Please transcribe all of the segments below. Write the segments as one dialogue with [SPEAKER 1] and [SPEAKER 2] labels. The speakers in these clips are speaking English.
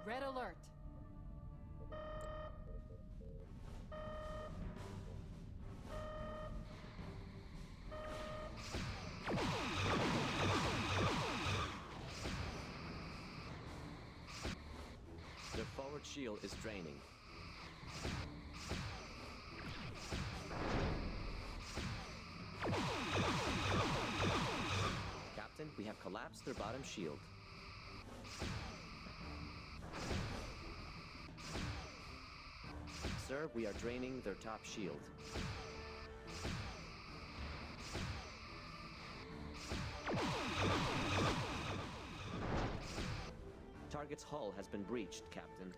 [SPEAKER 1] Red alert!
[SPEAKER 2] Their forward shield is draining. Captain, we have collapsed their bottom shield. Sir, we are draining their top shield. Target's hull has been breached, Captain.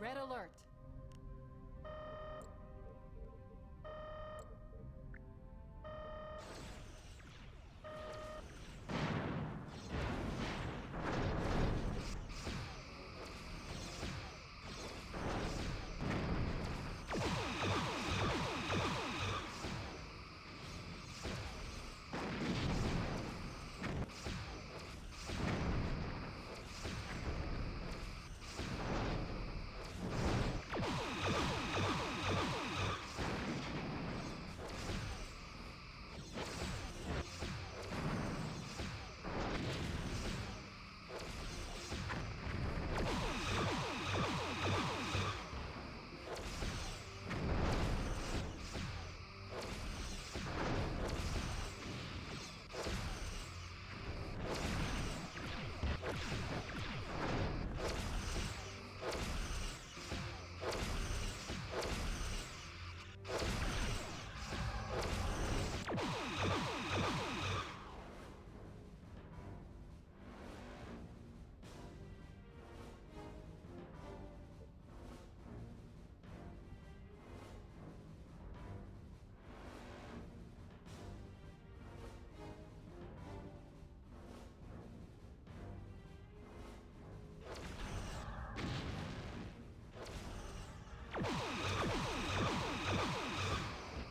[SPEAKER 1] Red alert!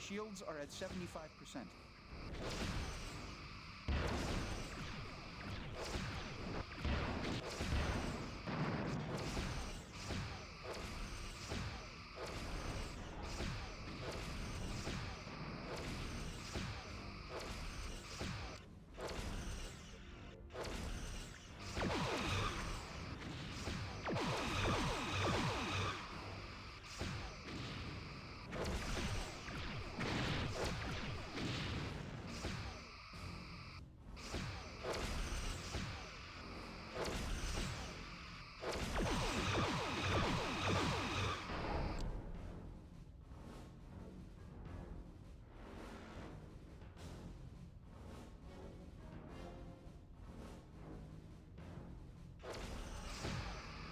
[SPEAKER 3] Shields are at 75%.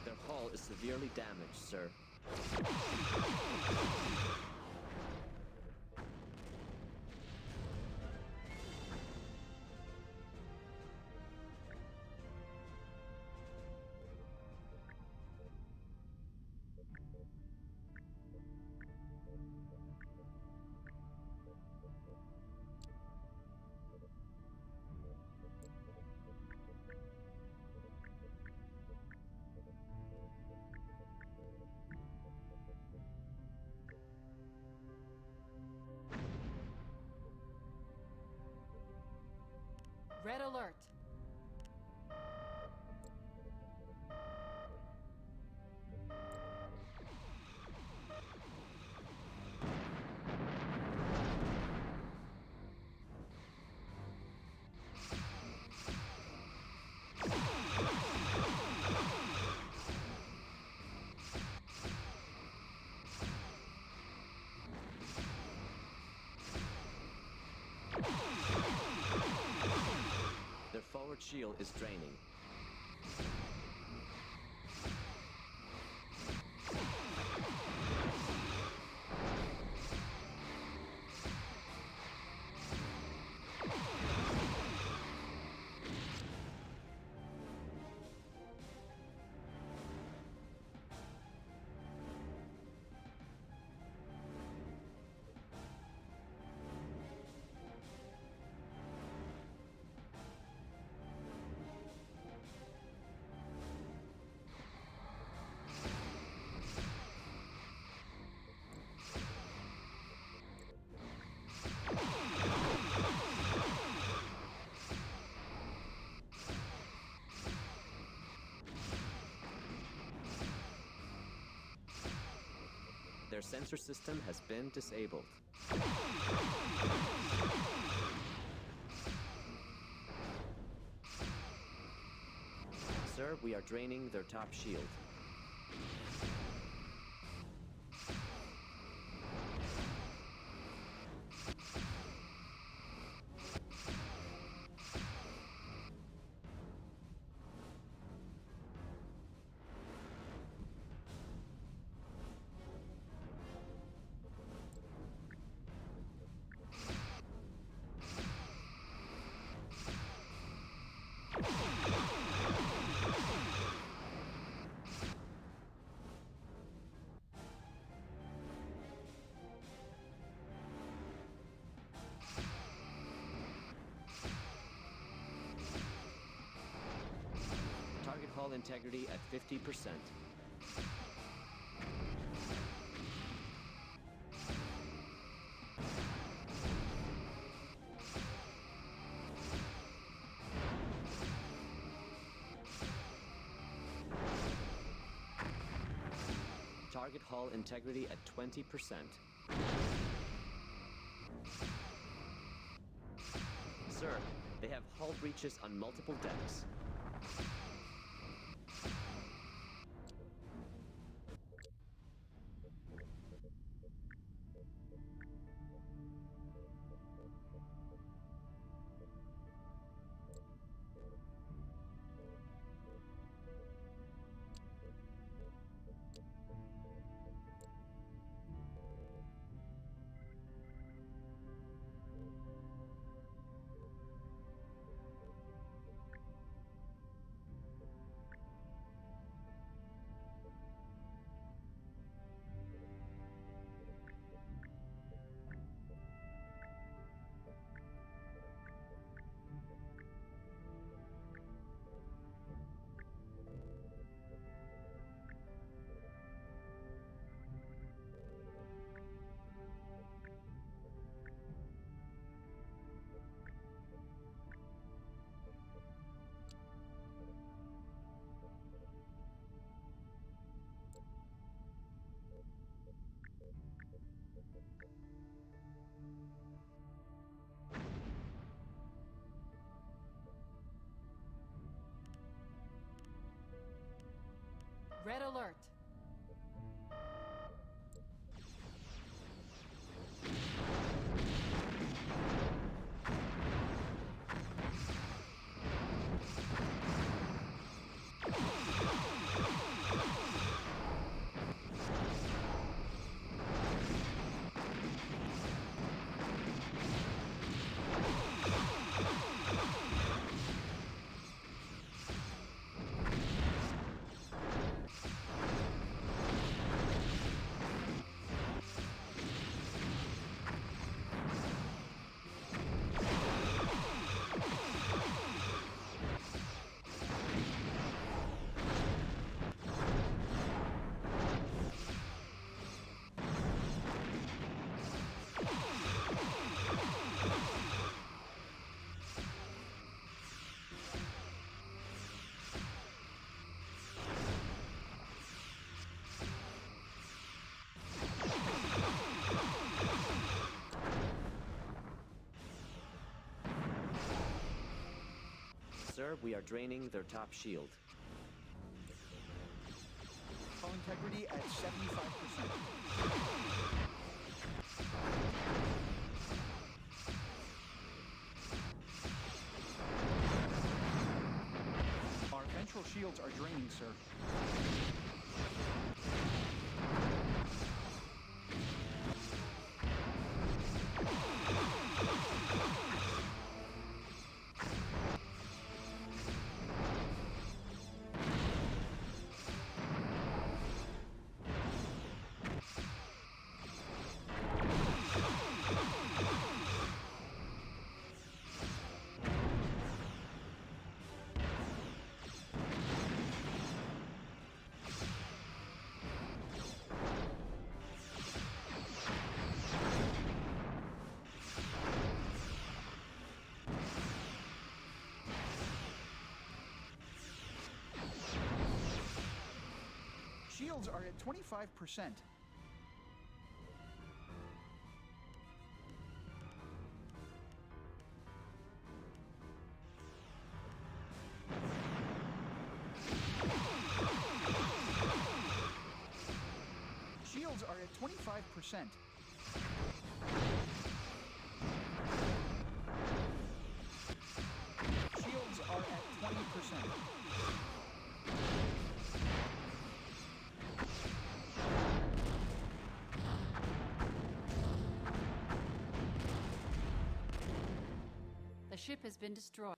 [SPEAKER 2] Their hull is severely damaged, sir.
[SPEAKER 1] Red alert!
[SPEAKER 2] Their forward shield is draining. Their sensor system has been disabled. Sir, we are draining their top shield. Target hull integrity at 50%. Target hull integrity at 20%. Sir, they have hull breaches on multiple decks.
[SPEAKER 1] Red alert.
[SPEAKER 2] Sir, we are draining their top shield.
[SPEAKER 3] Hull integrity at 75%. Our ventral shields are draining, sir. Shields are at 25%. 25%. Shields are at 20%.
[SPEAKER 1] The ship has been destroyed.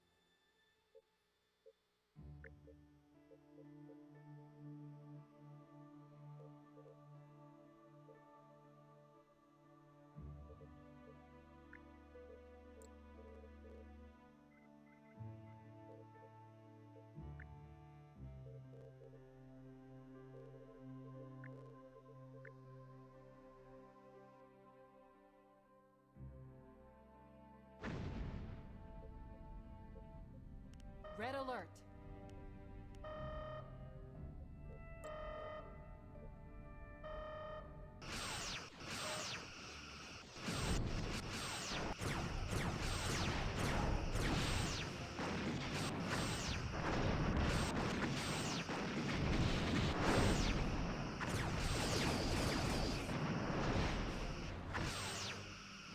[SPEAKER 1] Red alert.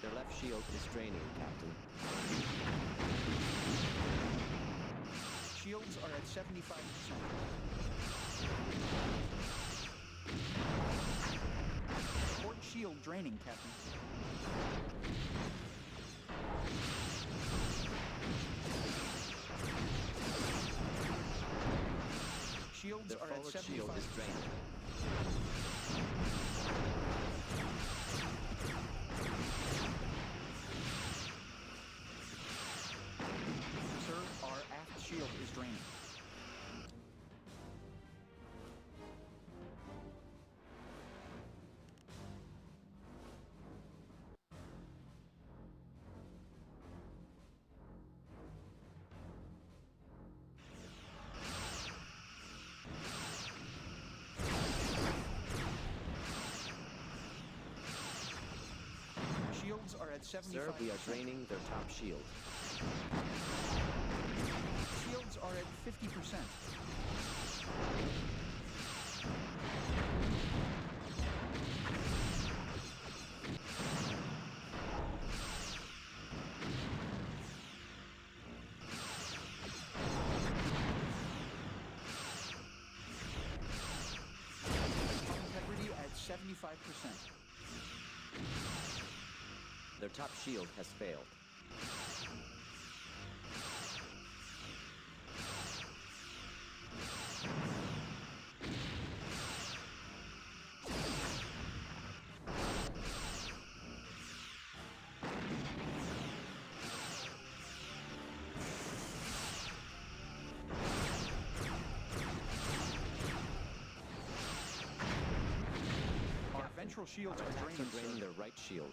[SPEAKER 2] Their left shield is draining, Captain.
[SPEAKER 3] Shields are at 75%. Port shield draining, Captain. Shields
[SPEAKER 2] Their
[SPEAKER 3] are at
[SPEAKER 2] forward
[SPEAKER 3] 75%.
[SPEAKER 2] shield is draining.
[SPEAKER 3] Sir, our aft shield is draining. Shields are at 75%.
[SPEAKER 2] Sir, we are draining their top shield.
[SPEAKER 3] Shields are at 50%. Integrity at 75%.
[SPEAKER 2] Their top shield has failed.
[SPEAKER 3] Our ventral shields
[SPEAKER 2] Our
[SPEAKER 3] are
[SPEAKER 2] attacks
[SPEAKER 3] draining,
[SPEAKER 2] are draining
[SPEAKER 3] sir.
[SPEAKER 2] their right shield.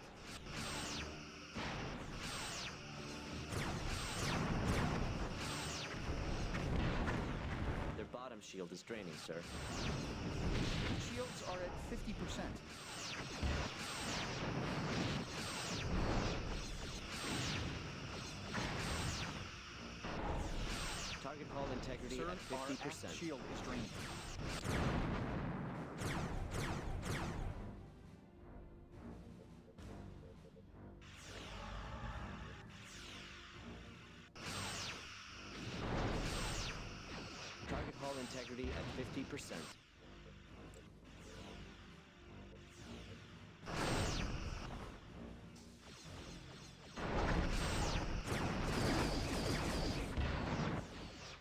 [SPEAKER 2] Their bottom shield is draining, sir.
[SPEAKER 3] Shields are at 50%.
[SPEAKER 2] Target hull integrity
[SPEAKER 3] Sir,
[SPEAKER 2] at
[SPEAKER 3] our
[SPEAKER 2] 50%.
[SPEAKER 3] aft shield is draining.
[SPEAKER 2] Target hull integrity at 50%.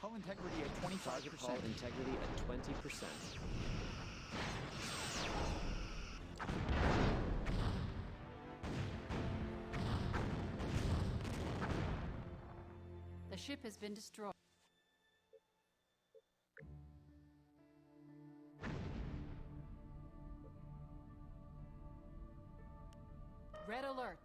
[SPEAKER 3] Hull integrity at 25%.
[SPEAKER 2] Target hull integrity at 20%.
[SPEAKER 1] The ship has been destroyed. Red alert.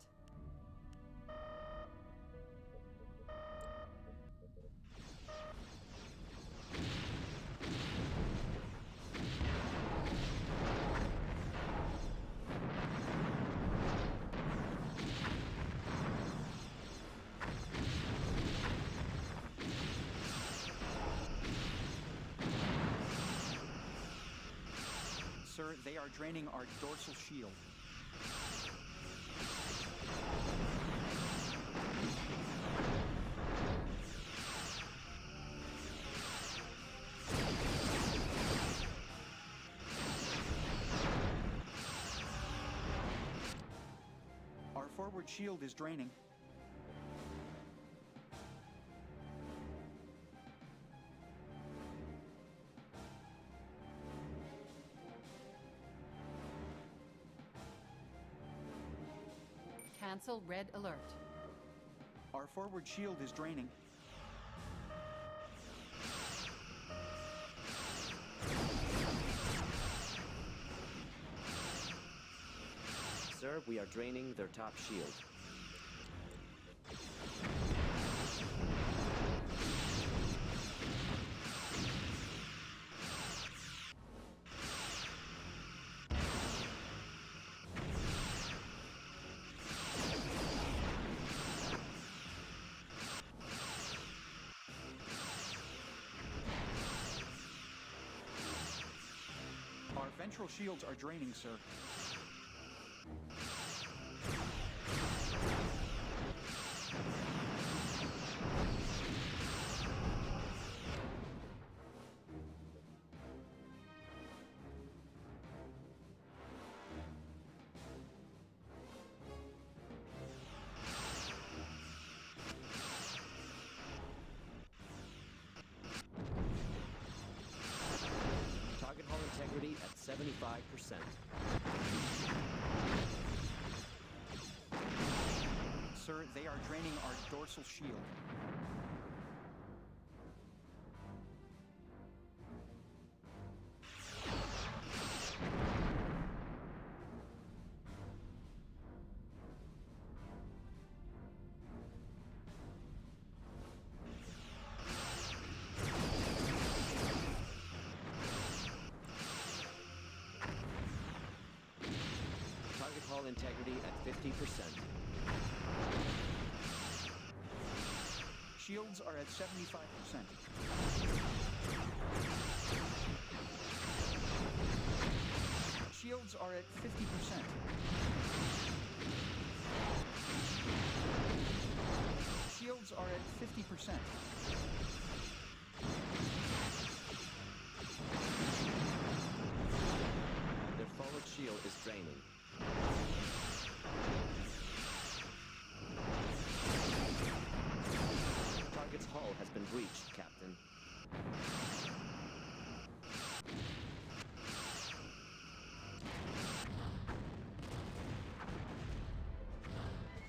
[SPEAKER 3] Sir, they are draining our dorsal shield. Our forward shield is draining.
[SPEAKER 1] Cancel red alert.
[SPEAKER 3] Our forward shield is draining.
[SPEAKER 2] Sir, we are draining their top shield.
[SPEAKER 3] Our ventral shields are draining, sir.
[SPEAKER 2] Target hull integrity at 75%.
[SPEAKER 3] Sir, they are draining our dorsal shield.
[SPEAKER 2] Target hull integrity at 50%.
[SPEAKER 3] Shields are at 75%. Shields are at 50%. Shields are at 50%.
[SPEAKER 2] Their forward shield is draining. Target's hull has been breached, Captain.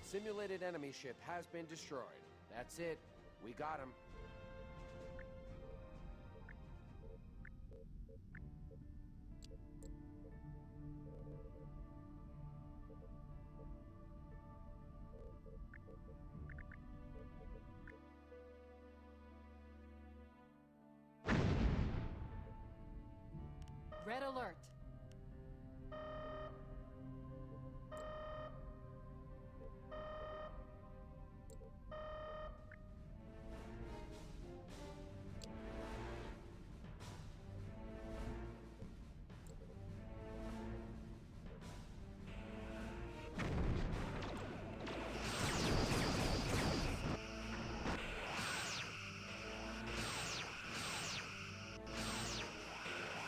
[SPEAKER 4] Simulated enemy ship has been destroyed. That's it. We got him.
[SPEAKER 1] Red alert.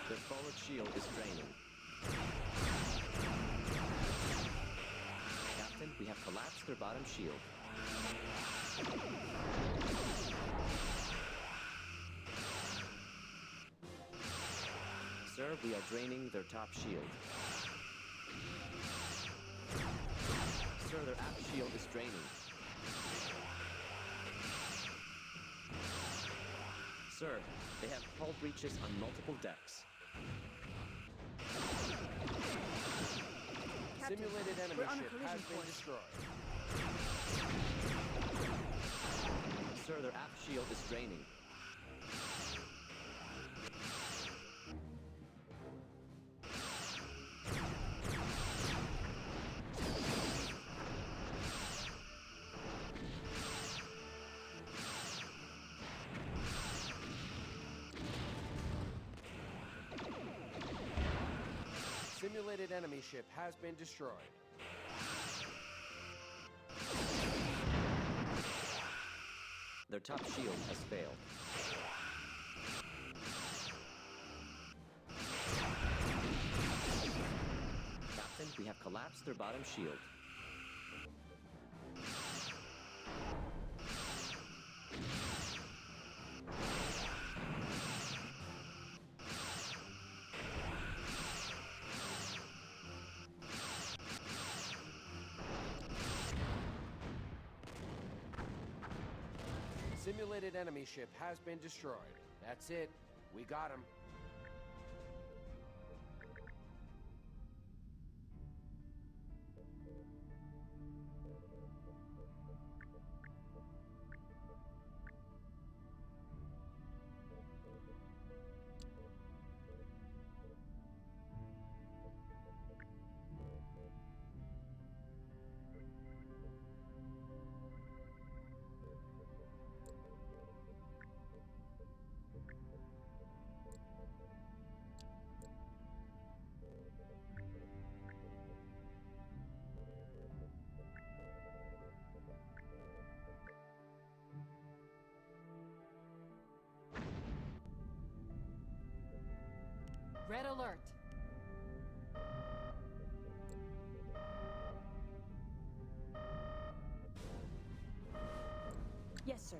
[SPEAKER 2] Their forward shield is draining. Captain, we have collapsed their bottom shield. Sir, we are draining their top shield. Sir, their aft shield is draining. Sir, they have hull breaches on multiple decks.
[SPEAKER 4] Simulated enemy
[SPEAKER 5] we're on a
[SPEAKER 4] ship
[SPEAKER 5] collision
[SPEAKER 4] has been
[SPEAKER 5] course.
[SPEAKER 4] destroyed.
[SPEAKER 2] Sir, their aft shield is draining.
[SPEAKER 4] Simulated enemy ship has been destroyed.
[SPEAKER 2] Their top shield has failed. Captain, we have collapsed their bottom shield.
[SPEAKER 4] Simulated enemy ship has been destroyed. That's it. We got him.
[SPEAKER 1] Red alert.
[SPEAKER 5] Yes, sir.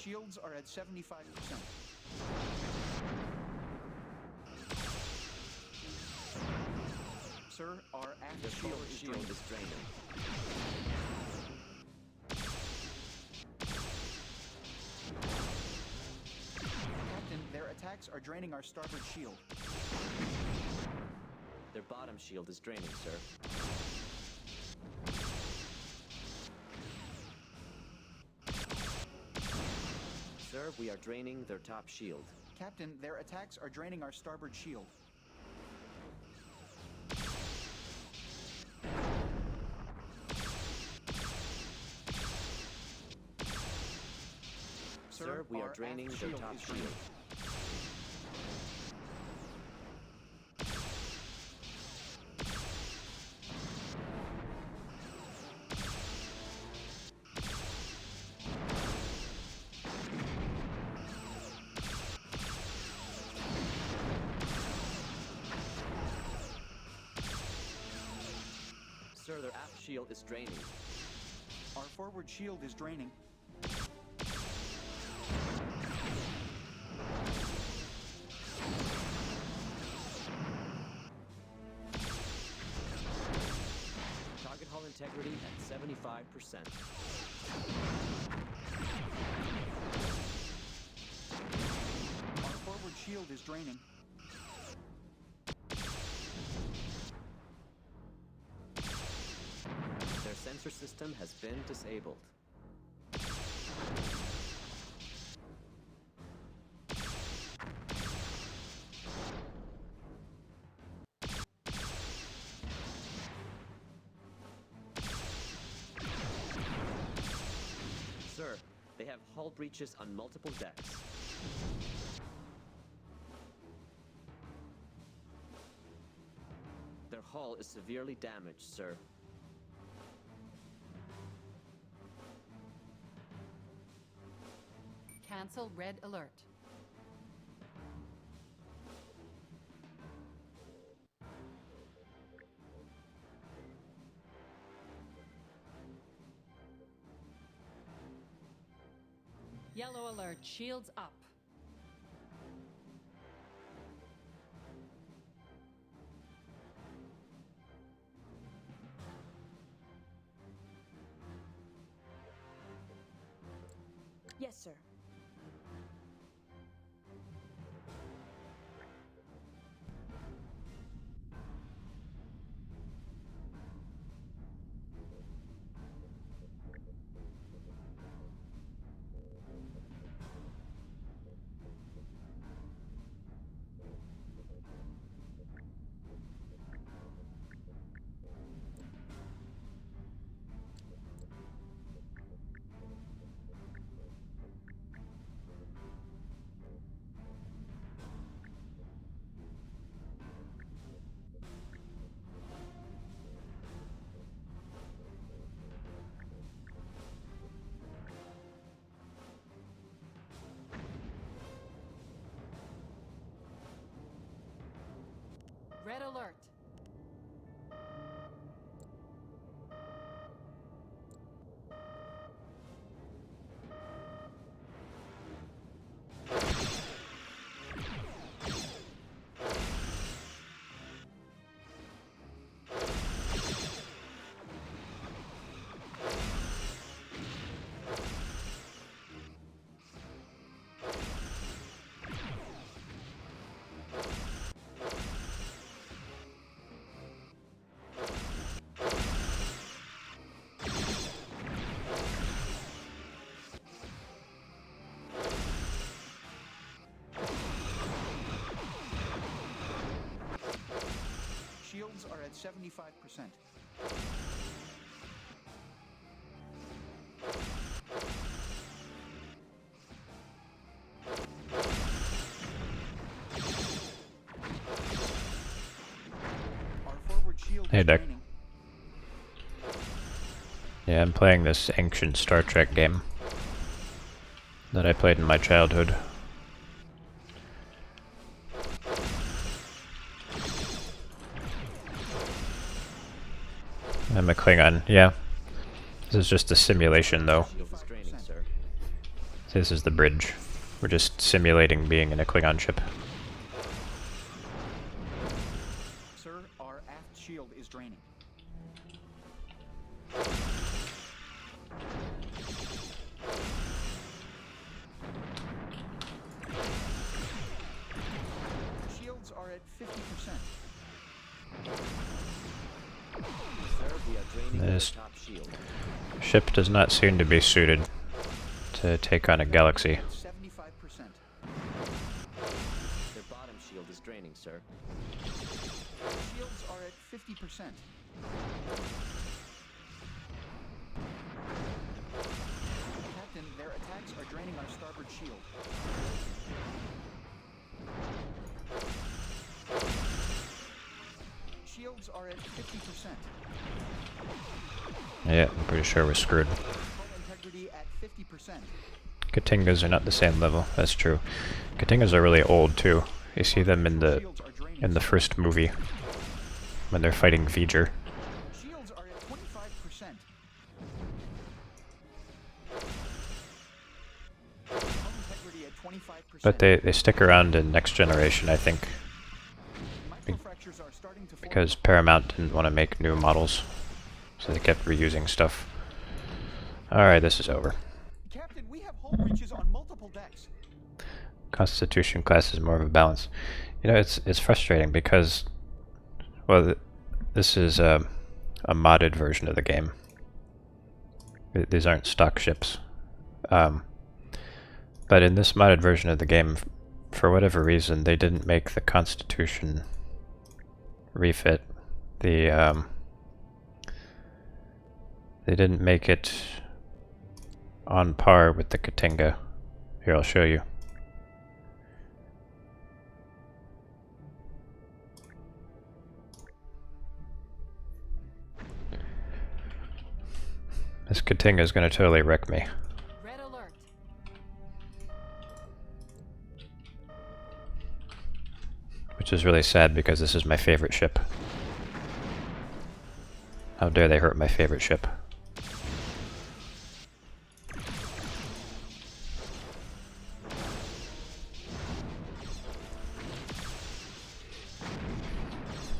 [SPEAKER 3] Shields are at 75%. Sir, our aft
[SPEAKER 2] Their
[SPEAKER 3] shield
[SPEAKER 2] forward
[SPEAKER 3] is
[SPEAKER 2] shield
[SPEAKER 3] drained.
[SPEAKER 2] is draining.
[SPEAKER 3] Captain, their attacks are draining our starboard shield.
[SPEAKER 2] Their bottom shield is draining, sir. Sir, we are draining their top shield.
[SPEAKER 3] Captain, their attacks are draining our starboard shield.
[SPEAKER 2] Sir, we are
[SPEAKER 3] our
[SPEAKER 2] draining
[SPEAKER 3] aft
[SPEAKER 2] their
[SPEAKER 3] shield
[SPEAKER 2] top
[SPEAKER 3] is
[SPEAKER 2] shield.
[SPEAKER 3] draining.
[SPEAKER 2] Sir, their aft shield is draining.
[SPEAKER 3] Our forward shield is draining.
[SPEAKER 2] integrity at 75%.
[SPEAKER 3] Our forward shield is draining.
[SPEAKER 2] Their sensor system has been disabled. Sir, they have hull breaches on multiple decks. Their hull is severely damaged, sir.
[SPEAKER 1] Cancel red alert. Yellow alert, shields up.
[SPEAKER 5] Yes, sir.
[SPEAKER 1] Red alert.
[SPEAKER 3] Shields are at 75%. Our forward shield
[SPEAKER 6] Hey,
[SPEAKER 3] is
[SPEAKER 6] Dick.
[SPEAKER 3] draining.
[SPEAKER 6] Yeah, I'm playing this ancient Star Trek game that I played in my childhood. I'm a Klingon, yeah. This is just a simulation, though.
[SPEAKER 2] Shield is draining, sir.
[SPEAKER 6] This is the bridge. We're just simulating being in a Klingon ship.
[SPEAKER 3] Sir, our aft shield is draining. Shields are at 50%.
[SPEAKER 2] Sir, we are draining
[SPEAKER 6] This-
[SPEAKER 2] the top shield.
[SPEAKER 6] Ship does not seem to be suited to take on a galaxy.
[SPEAKER 3] 75%.
[SPEAKER 2] Their bottom shield is draining, sir.
[SPEAKER 3] Shields are at 50%. Captain, their attacks are draining our starboard shield. Shields are at 50%.
[SPEAKER 6] Yeah, I'm pretty sure we're screwed.
[SPEAKER 3] Hull integrity at 50%.
[SPEAKER 6] Katingas are not the same level, that's true. Katingas are really old, too. You see them in the
[SPEAKER 3] Shields are draining.
[SPEAKER 6] first movie, when they're fighting V'ger.
[SPEAKER 3] Shields are at 25%. Hull integrity at 25%.
[SPEAKER 6] But they stick around in Next Generation, I think,
[SPEAKER 3] Microfractures are starting to form.
[SPEAKER 6] because Paramount didn't want to make new models. So they kept reusing stuff. Alright, this is over.
[SPEAKER 3] Captain, we have hull breaches on multiple decks.
[SPEAKER 6] Constitution class is more of a balance. You know, it's frustrating because, well, this is a modded version of the game. These aren't stock ships. But in this modded version of the game, for whatever reason, they didn't make the Constitution refit. They didn't make it on par with the Katinga. Here, I'll show you. This Katinga is going to totally wreck me.
[SPEAKER 1] Red alert.
[SPEAKER 6] Which is really sad because this is my favorite ship. How dare they hurt my favorite ship?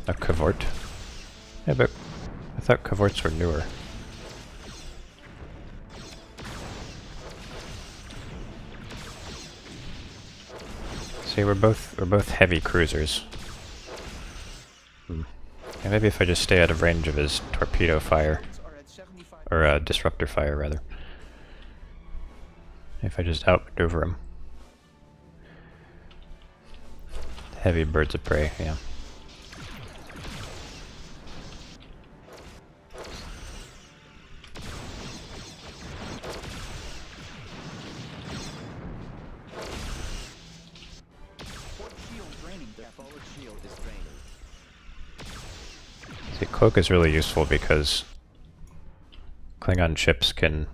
[SPEAKER 6] A Cavort? Yeah, but I thought Cavorts were newer. See, we're both heavy cruisers. Yeah, maybe if I just stay out of range of his torpedo fire, or disruptor fire rather. If I just outmaneuver him. Heavy birds of prey, yeah. See, cloak is really useful because Klingon ships can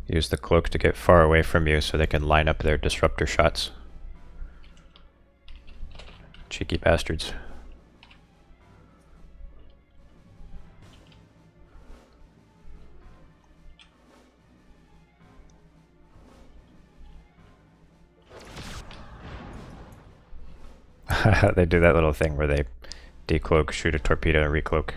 [SPEAKER 6] use the cloak to get far away from you so they can line up their disruptor shots. Cheeky bastards. They do that little thing where they decloak, shoot a torpedo, and recloak.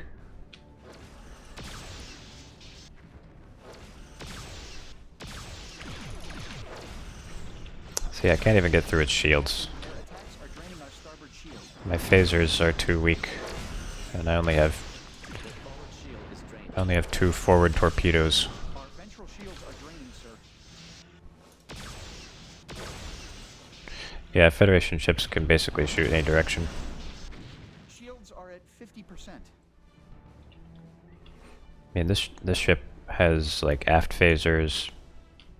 [SPEAKER 6] See, I can't even get through its shields. My phasers are too weak, and I only have two forward torpedoes.
[SPEAKER 3] Our ventral shields are draining, sir.
[SPEAKER 6] Yeah, Federation ships can basically shoot any direction.
[SPEAKER 3] Shields are at 50%.
[SPEAKER 6] I mean, this ship has like aft phasers,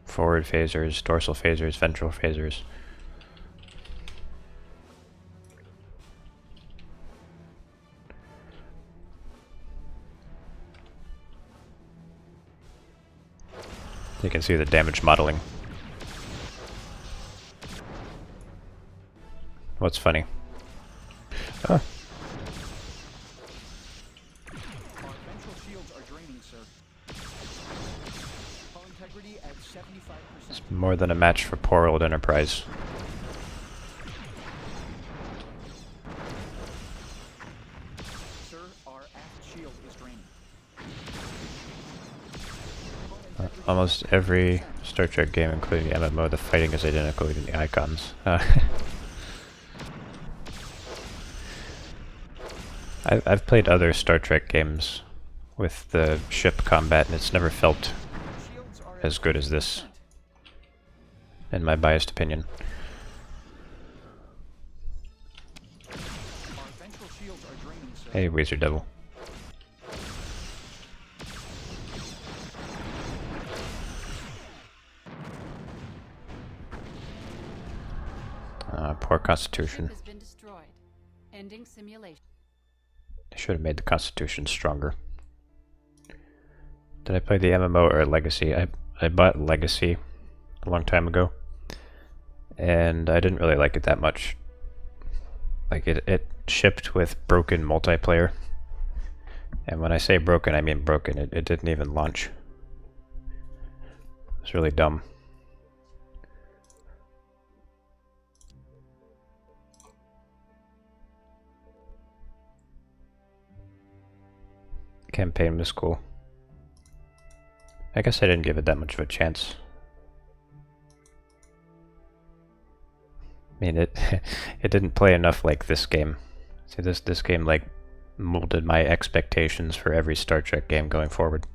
[SPEAKER 6] forward phasers, dorsal phasers, ventral phasers. You can see the damage modeling. What's funny? Oh.
[SPEAKER 3] Our ventral shields are draining, sir. Hull integrity at 75%.
[SPEAKER 6] It's more than a match for poor old Enterprise.
[SPEAKER 3] Sir, our aft shield is draining.
[SPEAKER 6] Almost every Star Trek game, including the MMO, the fighting is identical, even the icons. I've played other Star Trek games with the ship combat, and it's never felt
[SPEAKER 3] Shields are at
[SPEAKER 6] as good as this, in my biased opinion.
[SPEAKER 3] Our ventral shields are draining, sir.
[SPEAKER 6] Hey, Weezer Devil. Poor Constitution.
[SPEAKER 1] Ship has been destroyed. Ending simulation.
[SPEAKER 6] They should have made the Constitution stronger. Did I play the MMO or Legacy? I bought Legacy a long time ago, and I didn't really like it that much. Like, it shipped with broken multiplayer. And when I say broken, I mean broken. It didn't even launch. It's really dumb. campaign was cool. I guess I didn't give it that much of a chance. I mean, it it didn't play enough like this game. See, this game like molded my expectations for every Star Trek game going forward.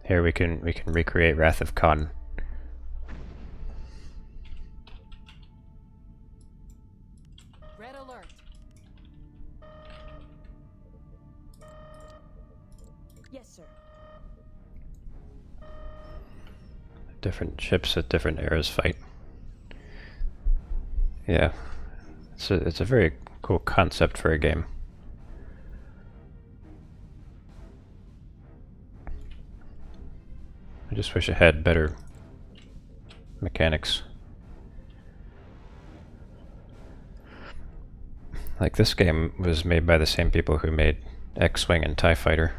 [SPEAKER 6] Here we can recreate Wrath of Khan.
[SPEAKER 1] Red alert.
[SPEAKER 5] Yes, sir.
[SPEAKER 6] Different ships at different eras fight. Yeah, it's a very cool concept for a game. I just wish it had better mechanics. Like, this game was made by the same people who made X-Wing and TIE Fighter.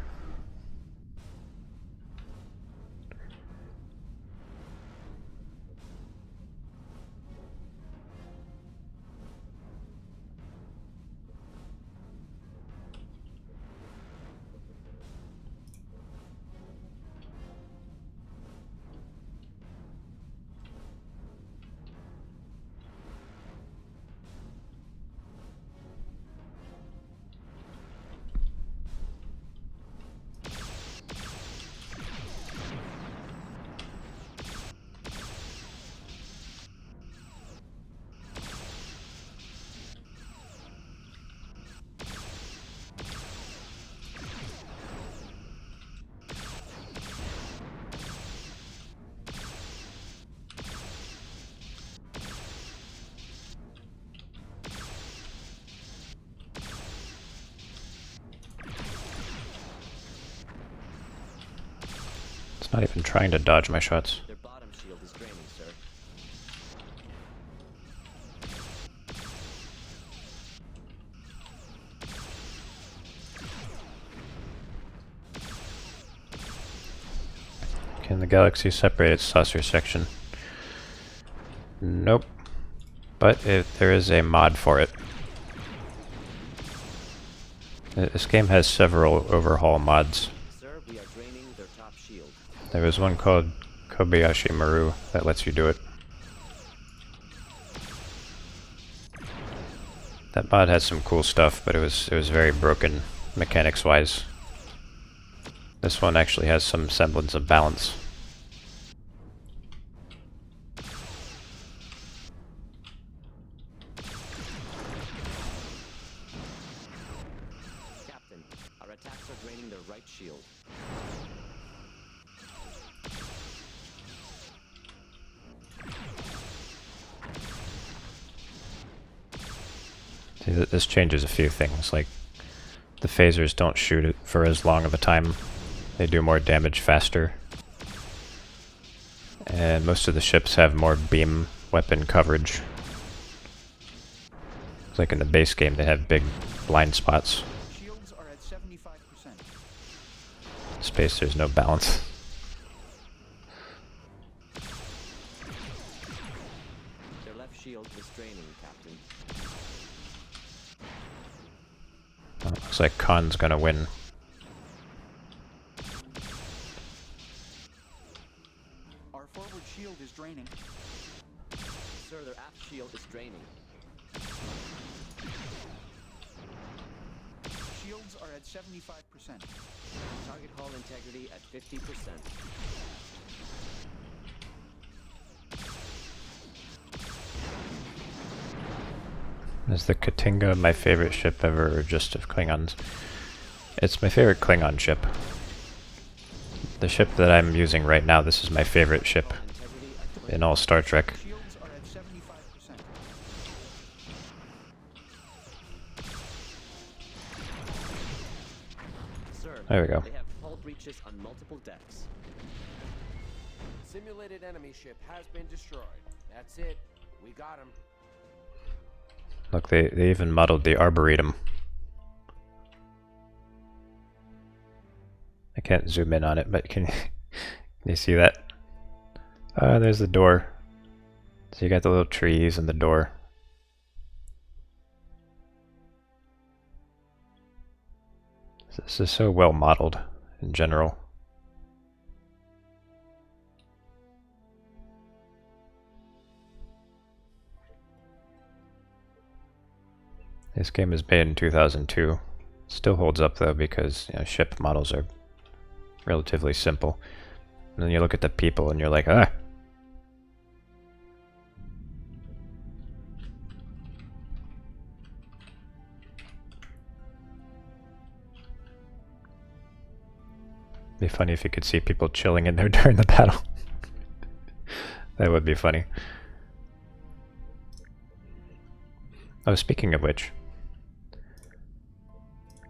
[SPEAKER 6] It's not even trying to dodge my shots.
[SPEAKER 2] Their bottom shield is draining, sir.
[SPEAKER 6] Can the galaxy separate its saucer section? Nope. But there is a mod for it. This game has several overhaul mods.
[SPEAKER 2] Sir, we are draining their top shield.
[SPEAKER 6] There was one called Kobayashi Maru that lets you do it. That mod had some cool stuff, but it was very broken mechanics-wise. This one actually has some semblance of balance.
[SPEAKER 2] Captain, our attacks are draining their right shield.
[SPEAKER 6] See, this changes a few things, like the phasers don't shoot it for as long of a time. They do more damage faster. And most of the ships have more beam weapon coverage. It's like in the base game they have big blind spots.
[SPEAKER 3] Shields are at 75%.
[SPEAKER 6] Space, there's no balance.
[SPEAKER 2] Their left shield is draining, Captain.
[SPEAKER 6] Looks like Khan's gonna win.
[SPEAKER 3] Our forward shield is draining.
[SPEAKER 2] Sir, their aft shield is draining.
[SPEAKER 3] Shields are at 75%.
[SPEAKER 2] Target hull integrity at 50%.
[SPEAKER 6] Is the Katinga my favorite ship ever, or just of Klingons? It's my favorite Klingon ship. The ship that I'm using right now, this is my favorite ship
[SPEAKER 2] Integrity at 20.
[SPEAKER 6] in all Star Trek.
[SPEAKER 3] Shields are at 75%.
[SPEAKER 2] Sir,
[SPEAKER 6] There we go.
[SPEAKER 2] they have hull breaches on multiple decks.
[SPEAKER 4] Simulated enemy ship has been destroyed. That's it. We got him.
[SPEAKER 6] Look, they even modeled the Arboretum. I can't zoom in on it, but can you see that? There's the door. So you got the little trees and the door. This is so well modeled in general. This game was made in 2002. Still holds up though because ship models are relatively simple. And then you look at the people and you're like, ah! Be funny if you could see people chilling in there during the battle. That would be funny. Oh, speaking of which.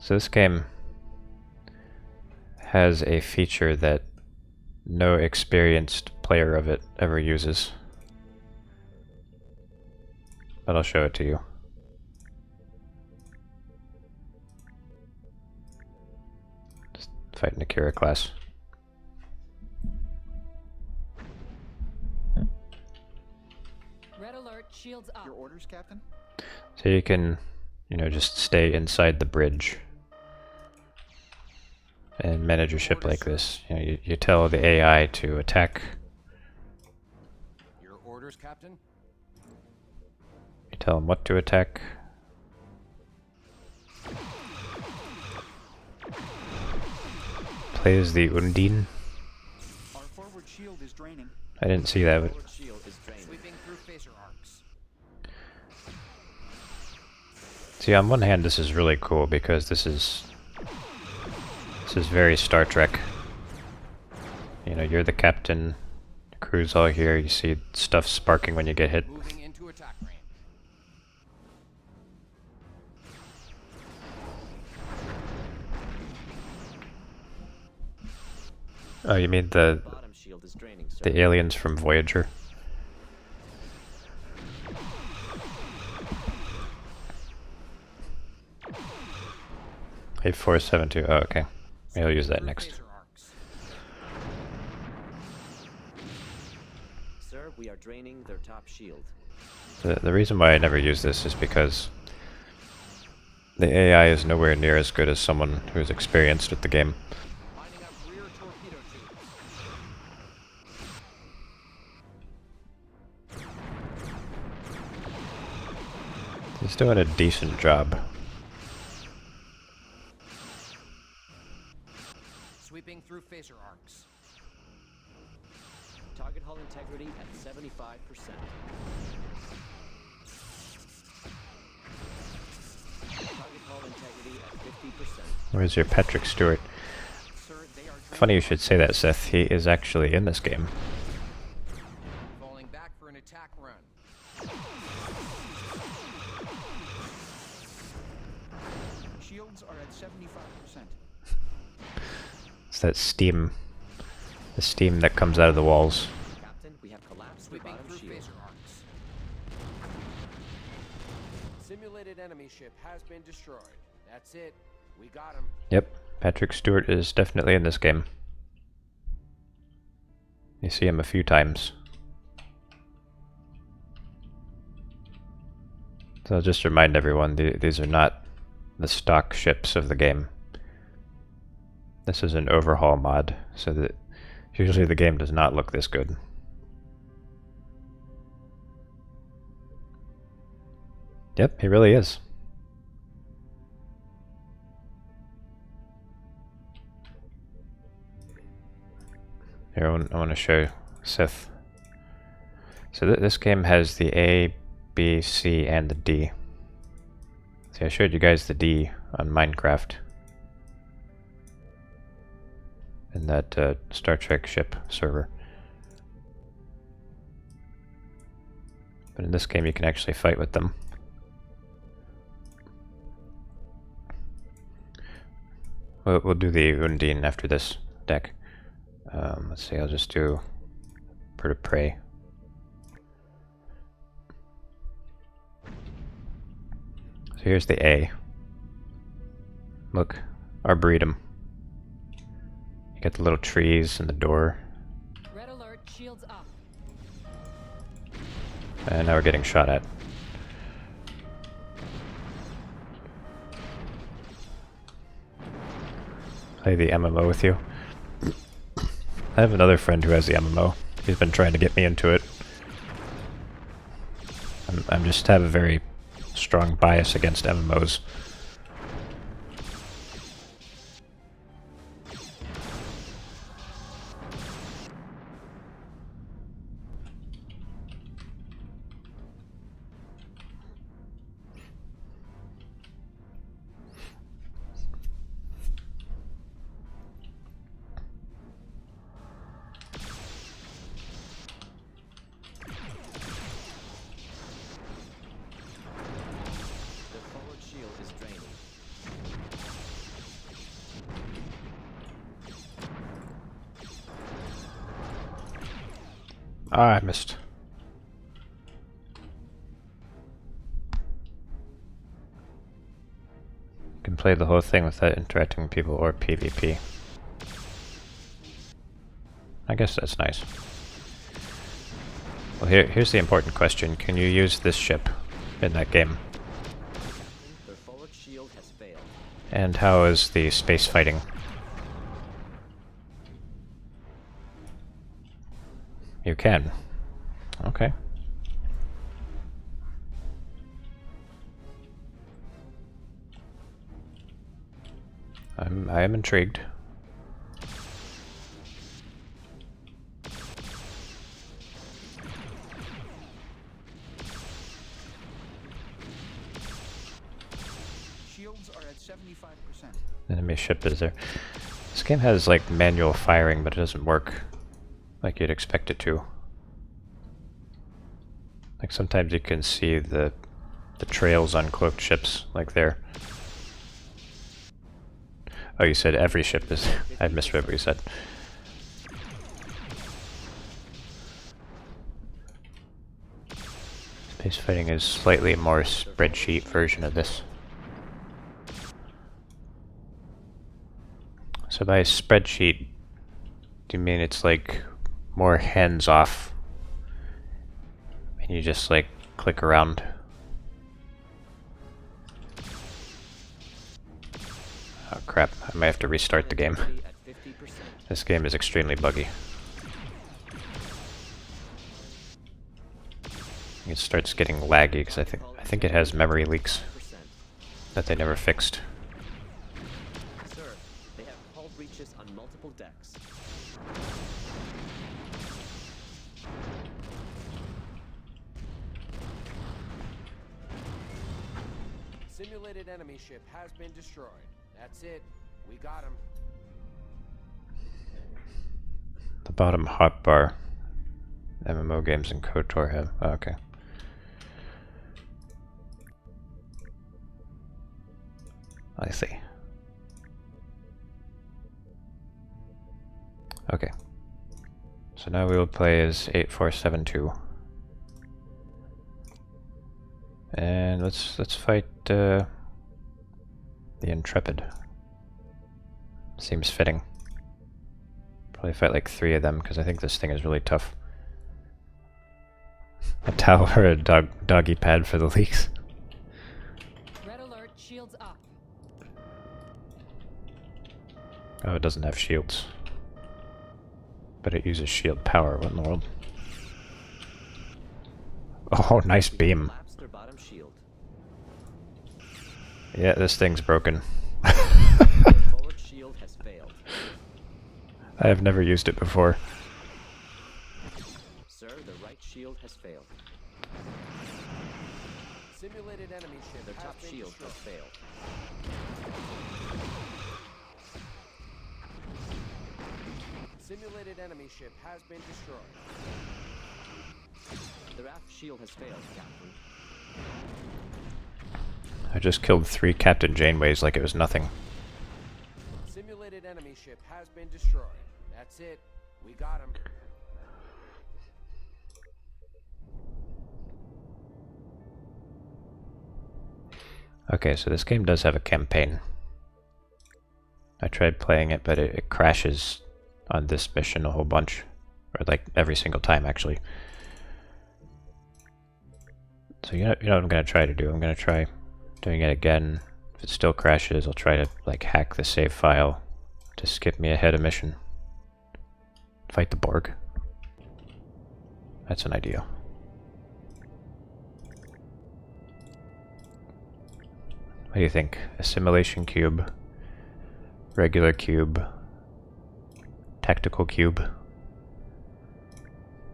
[SPEAKER 6] So this game has a feature that no experienced player of it ever uses. But I'll show it to you. Just fighting a Kira class.
[SPEAKER 1] Red alert, shields up.
[SPEAKER 3] Your orders, Captain?
[SPEAKER 6] So you can, just stay inside the bridge and manage your ship like this. You tell the AI to attack.
[SPEAKER 4] Your orders, Captain?
[SPEAKER 6] You tell them what to attack. Plays the Undine.
[SPEAKER 3] Our forward shield is draining.
[SPEAKER 6] I didn't see that. But
[SPEAKER 2] Forward shield is drained.
[SPEAKER 4] Sweeping through phaser arcs.
[SPEAKER 6] see, on one hand, this is really cool because this is very Star Trek. You're the captain, the crew's all here, you see stuff sparking when you get hit.
[SPEAKER 4] Moving into attack range.
[SPEAKER 6] Oh, you mean the
[SPEAKER 2] Bottom shield is draining, sir.
[SPEAKER 6] the aliens from Voyager? Hey, 472. Oh, okay. Maybe I'll use that next.
[SPEAKER 4] Phaser arcs.
[SPEAKER 2] Sir, we are draining their top shield.
[SPEAKER 6] The reason why I never use this is because the AI is nowhere near as good as someone who's experienced with the game.
[SPEAKER 4] Lining up rear torpedo tubes.
[SPEAKER 6] He's doing a decent job.
[SPEAKER 4] Sweeping through phaser arcs.
[SPEAKER 2] Target hull integrity at 75%. Target hull integrity at 50%.
[SPEAKER 6] Where's your Patrick Stewart?
[SPEAKER 3] Sir, they are draining.
[SPEAKER 6] Funny you should say that, Seth. He is actually in this game.
[SPEAKER 4] Falling back for an attack run.
[SPEAKER 3] Shields are at 75%.
[SPEAKER 6] It's that steam. The steam that comes out of the walls.
[SPEAKER 2] Captain, we have collapsed the
[SPEAKER 4] Sweeping
[SPEAKER 2] bottom
[SPEAKER 4] through
[SPEAKER 2] shield.
[SPEAKER 4] phaser arcs. Simulated enemy ship has been destroyed. That's it. We got him.
[SPEAKER 6] Yep, Patrick Stewart is definitely in this game. You see him a few times. So I'll just remind everyone, these are not the stock ships of the game. This is an overhaul mod, so that usually the game does not look this good. Yep, he really is. Here, I want to show Sith. So this game has the A, B, C, and the D. See, I showed you guys the D on Minecraft. In that Star Trek ship server. But in this game you can actually fight with them. We'll do the Undine after this deck. Let's see, I'll just do Bird of Prey. So here's the A. Look, Arboretum. You got the little trees and the door.
[SPEAKER 1] Red alert, shields up.
[SPEAKER 6] And now we're getting shot at. play the MMO with you. I have another friend who has the MMO. He's been trying to get me into it. I'm just have a very strong bias against MMOs.
[SPEAKER 2] Their forward shield is draining.
[SPEAKER 6] Ah, I missed. You can play the whole thing without interacting with people or PvP. I guess that's nice. Well, here's the important question. Can you use this ship in that game?
[SPEAKER 2] Their forward shield has failed.
[SPEAKER 6] And how is the space fighting? You can. Okay. I am intrigued.
[SPEAKER 3] Shields are at 75%.
[SPEAKER 6] Enemy ship is there. This game has like manual firing, but it doesn't work like you'd expect it to. Like sometimes you can see the trails on cloaked ships, like there. Oh, you said every ship is. I misread what you said. Space fighting is slightly more spreadsheet version of this. So by spreadsheet, do you mean it's like more hands-off and you just like click around? Oh crap, I might have to restart the game.
[SPEAKER 2] At 50%.
[SPEAKER 6] This game is extremely buggy. It starts getting laggy because I think it has memory leaks
[SPEAKER 2] 5%.
[SPEAKER 6] that they never fixed.
[SPEAKER 2] Sir, they have hull breaches on multiple decks.
[SPEAKER 4] Simulated enemy ship has been destroyed. That's it. We got him.
[SPEAKER 6] The bottom hotbar. MMO games and KOTOR have. Oh, okay. I see. Okay. So now we will play as 8472. And let's fight the Intrepid. Seems fitting. Probably fight like 3 of them because I think this thing is really tough. A towel or a doggy pad for the leaks.
[SPEAKER 1] Red alert, shields up.
[SPEAKER 6] Oh, it doesn't have shields. But it uses shield power. What in the world? Oh, nice beam.
[SPEAKER 2] Collapse their bottom shield.
[SPEAKER 6] Yeah, this thing's broken.
[SPEAKER 2] Forward shield has failed.
[SPEAKER 6] I have never used it before.
[SPEAKER 2] Sir, the right shield has failed.
[SPEAKER 4] Simulated enemy ship
[SPEAKER 2] Their
[SPEAKER 4] has
[SPEAKER 2] top
[SPEAKER 4] been
[SPEAKER 2] shield
[SPEAKER 4] destroyed.
[SPEAKER 2] has failed.
[SPEAKER 4] Simulated enemy ship has been destroyed.
[SPEAKER 2] Their aft shield has failed, Captain.
[SPEAKER 6] I just killed 3 Captain Janeways like it was nothing.
[SPEAKER 4] Simulated enemy ship has been destroyed. That's it. We got him.
[SPEAKER 6] Okay, so this game does have a campaign. I tried playing it, but it crashes on this mission a whole bunch. Or like every single time, actually. So you know what I'm going to try to do? I'm going to try doing it again. If it still crashes, I'll try to like hack the save file to skip me ahead of mission. Fight the Borg. That's an idea. What do you think? Assimilation cube, regular cube, tactical cube,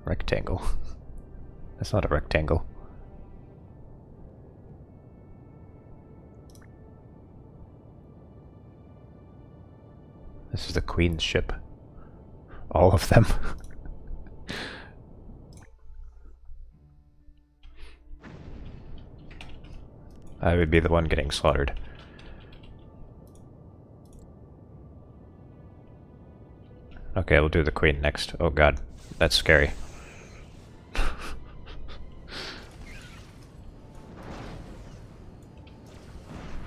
[SPEAKER 6] rectangle. That's not a rectangle. This is the Queen's ship. All of them. I would be the one getting slaughtered. Okay, we'll do the Queen next. Oh god, that's scary.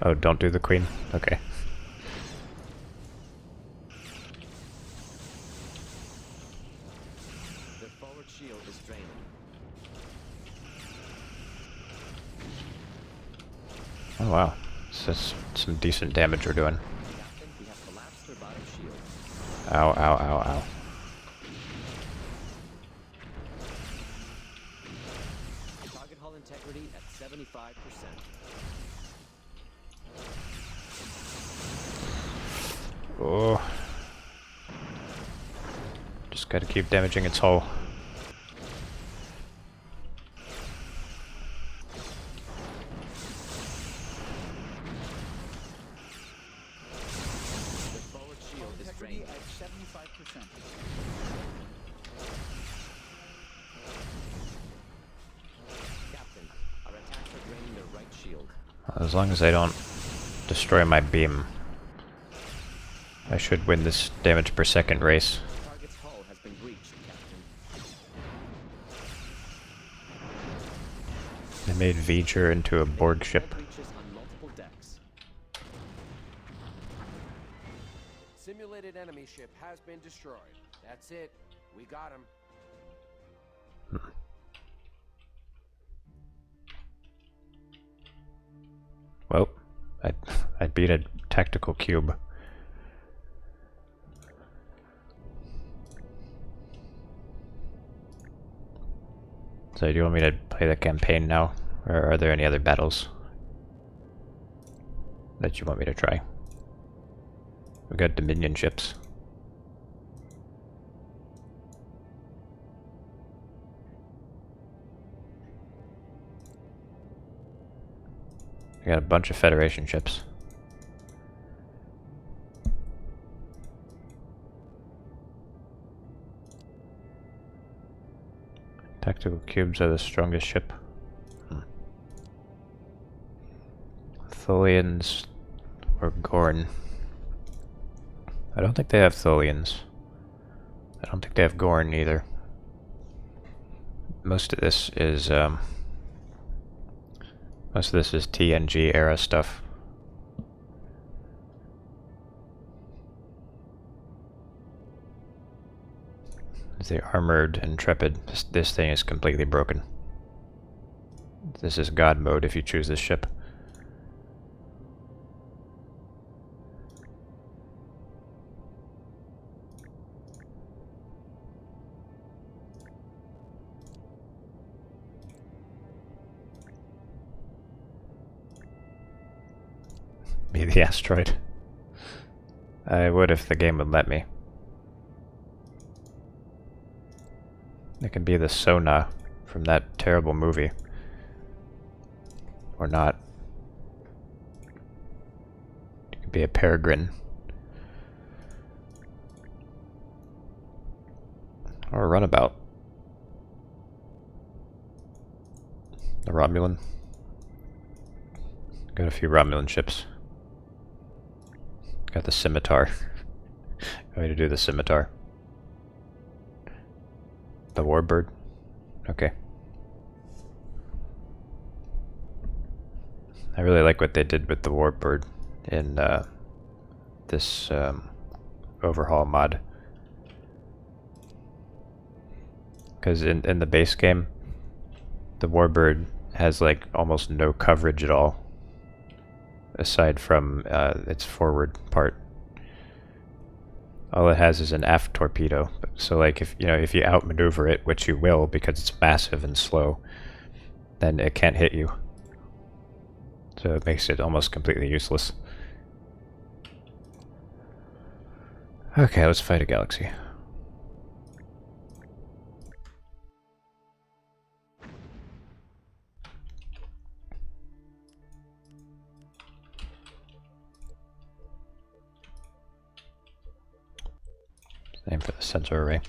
[SPEAKER 6] Oh, don't do the Queen? Okay.
[SPEAKER 2] Their forward shield is draining.
[SPEAKER 6] Oh wow, this is some decent damage we're doing.
[SPEAKER 2] Captain, we have collapsed their bottom shield.
[SPEAKER 6] Ow, ow, ow, ow.
[SPEAKER 2] Target hull integrity at 75%.
[SPEAKER 6] Oh. Just gotta keep damaging its hull.
[SPEAKER 2] Their forward shield is
[SPEAKER 3] Integrity
[SPEAKER 2] drained.
[SPEAKER 3] at 75%.
[SPEAKER 2] Captain, our attacks are draining their right shield.
[SPEAKER 6] As long as I don't destroy my beam, I should win this damage per second race.
[SPEAKER 2] Target's hull has been breached, Captain.
[SPEAKER 6] I made V'ger into a Borg ship.
[SPEAKER 2] Hull breaches on multiple decks.
[SPEAKER 4] Simulated enemy ship has been destroyed. That's it. We got him.
[SPEAKER 6] Well, I beat a tactical cube. So do you want me to play the campaign now? Or are there any other battles that you want me to try? We got Dominion ships. We got a bunch of Federation ships. Tactical cubes are the strongest ship. Tholians or Gorn. I don't think they have Tholians. I don't think they have Gorn either. Most of this is TNG era stuff. The armored Intrepid. This thing is completely broken. This is God mode if you choose this ship. Be the asteroid. I would if the game would let me. It can be the Sona from that terrible movie. Or not. It could be a Peregrine. Or a Runabout. A Romulan. Got a few Romulan ships. Got the Scimitar. Going to do the Scimitar. The Warbird? Okay. I really like what they did with the Warbird in this overhaul mod. Because in the base game, the Warbird has like almost no coverage at all, aside from its forward part. all it has is an aft torpedo. So like if if you outmaneuver it, which you will because it's massive and slow, then it can't hit you. So it makes it almost completely useless. Okay, let's fight a galaxy. Aim for the sensor array.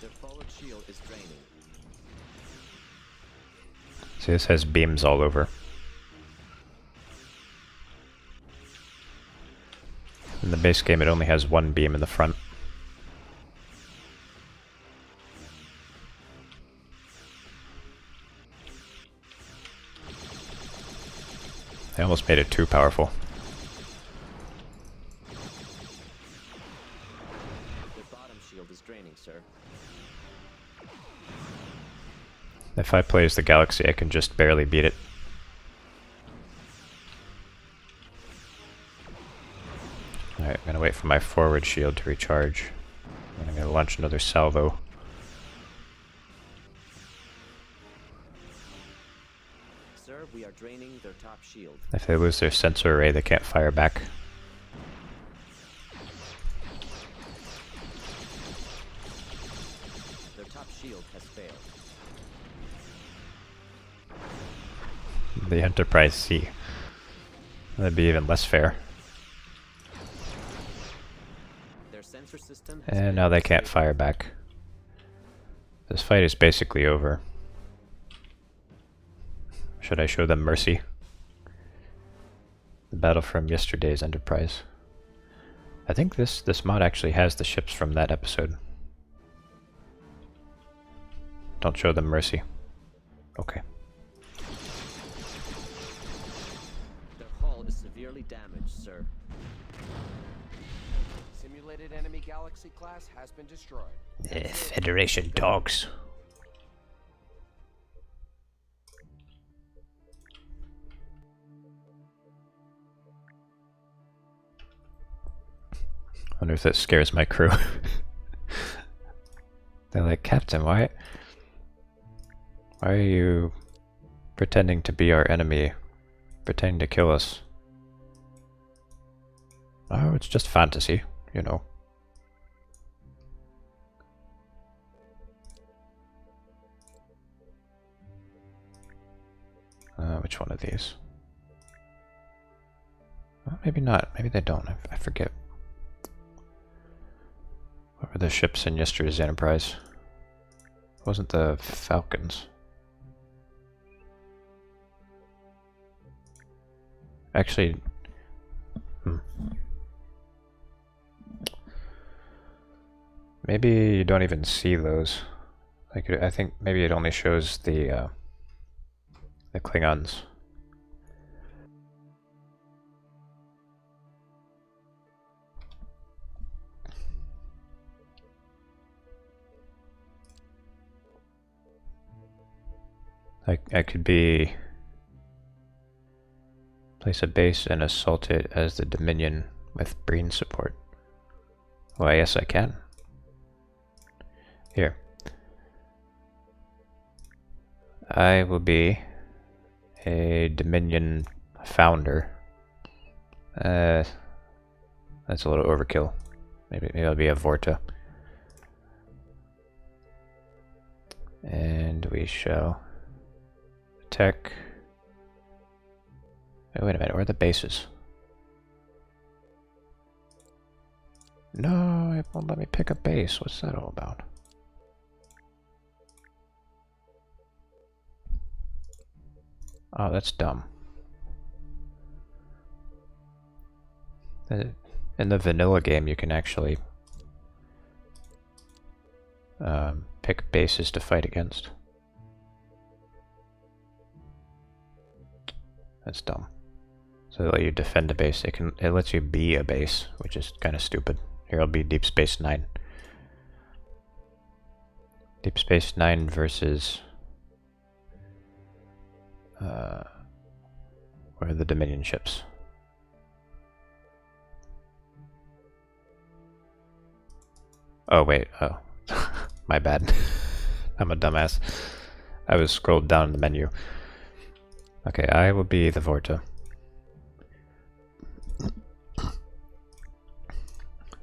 [SPEAKER 2] Their forward shield is draining.
[SPEAKER 6] See, this has beams all over. In the base game, it only has one beam in the front. They almost made it too powerful.
[SPEAKER 2] Their bottom shield is draining, sir.
[SPEAKER 6] If I play as the Galaxy, I can just barely beat it. Alright, I'm gonna wait for my forward shield to recharge. And I'm gonna launch another salvo.
[SPEAKER 2] Sir, we are draining their top shield.
[SPEAKER 6] If they lose their sensor array, they can't fire back.
[SPEAKER 2] Their top shield has failed.
[SPEAKER 6] The Enterprise C. That'd be even less fair.
[SPEAKER 2] Their sensor system has
[SPEAKER 6] And now they can't fire back. This fight is basically over. Should I show them mercy? The battle from yesterday's Enterprise. I think this mod actually has the ships from that episode. Don't show them mercy. Okay.
[SPEAKER 2] Their hull is severely damaged, sir.
[SPEAKER 4] Simulated enemy Galaxy class has been destroyed.
[SPEAKER 6] Federation dogs. I wonder if that scares my crew. They're like, Captain, why are you pretending to be our enemy? Pretending to kill us? Oh, it's just fantasy, you know. Which one of these? Well, maybe not. Maybe they don't. I forget. What were the ships in yesterday's Enterprise? It wasn't the Falcons. Actually, maybe you don't even see those. Like, I think maybe it only shows the Klingons. I could be place a base and assault it as the Dominion with Breen support. Well, yes, I can. Here. I will be a Dominion founder. That's a little overkill. Maybe I'll be a Vorta. And we shall attack. Oh, wait a minute, where are the bases? No, it won't let me pick a base. What's that all about? Oh, that's dumb. In the vanilla game, you can actually pick bases to fight against. That's dumb. So they let you defend a base. It lets you be a base, which is kind of stupid. Here I'll be Deep Space Nine. Deep Space Nine versus where are the Dominion ships? Oh wait, oh, my bad. I'm a dumbass. I was scrolled down in the menu. Okay, I will be the Vorta.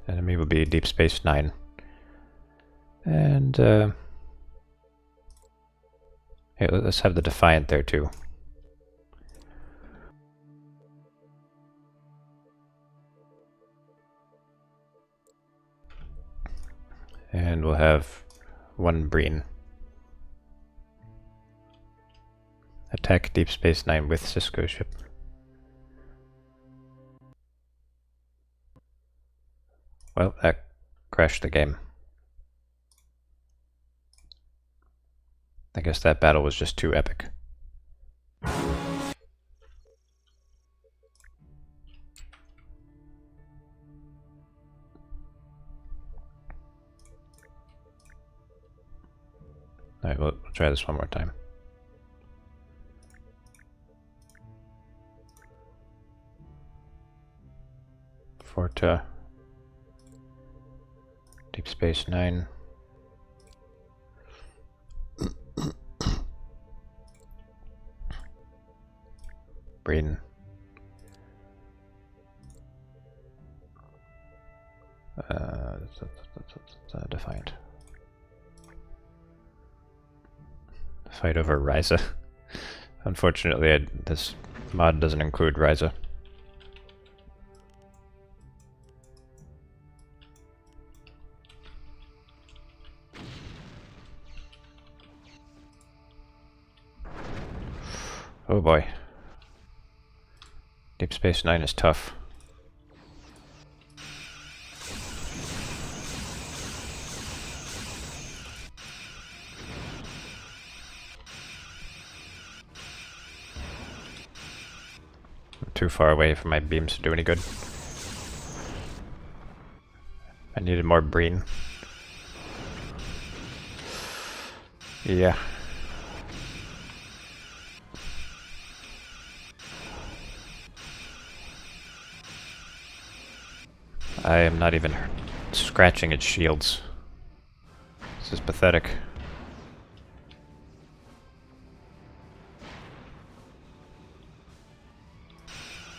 [SPEAKER 6] Enemy will be Deep Space Nine. And hey, let's have the Defiant there too. And we'll have one Breen. Attack Deep Space Nine with Cisco ship. Well, that crashed the game. I guess that battle was just too epic. Alright, we'll try this one more time. Vorta. Deep Space Nine. Breen. Defiant. Fight over Ryza. Unfortunately, this mod doesn't include Ryza. Oh boy. Deep Space Nine is tough. I'm too far away for my beams to do any good. I needed more Breen. Yeah. I am not even scratching its shields. This is pathetic.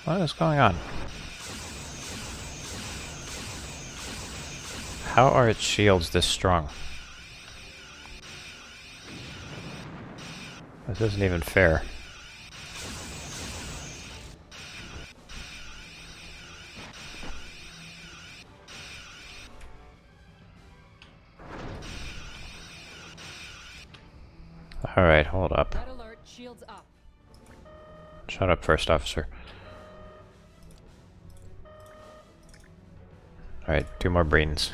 [SPEAKER 6] What is going on? How are its shields this strong? This isn't even fair. Alright, hold up.
[SPEAKER 1] Red alert, shields up.
[SPEAKER 6] Shut up, first officer. Alright, 2 more Breens.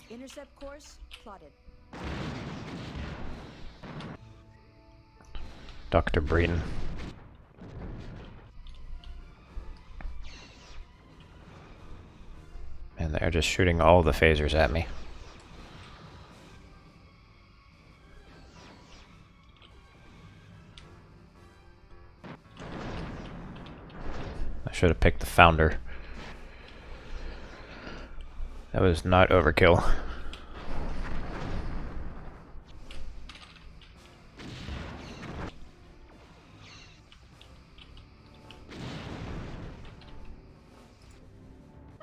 [SPEAKER 5] Intercept course plotted.
[SPEAKER 6] Dr. Breen. And they're just shooting all the phasers at me. I should have picked the Founder. That was not overkill.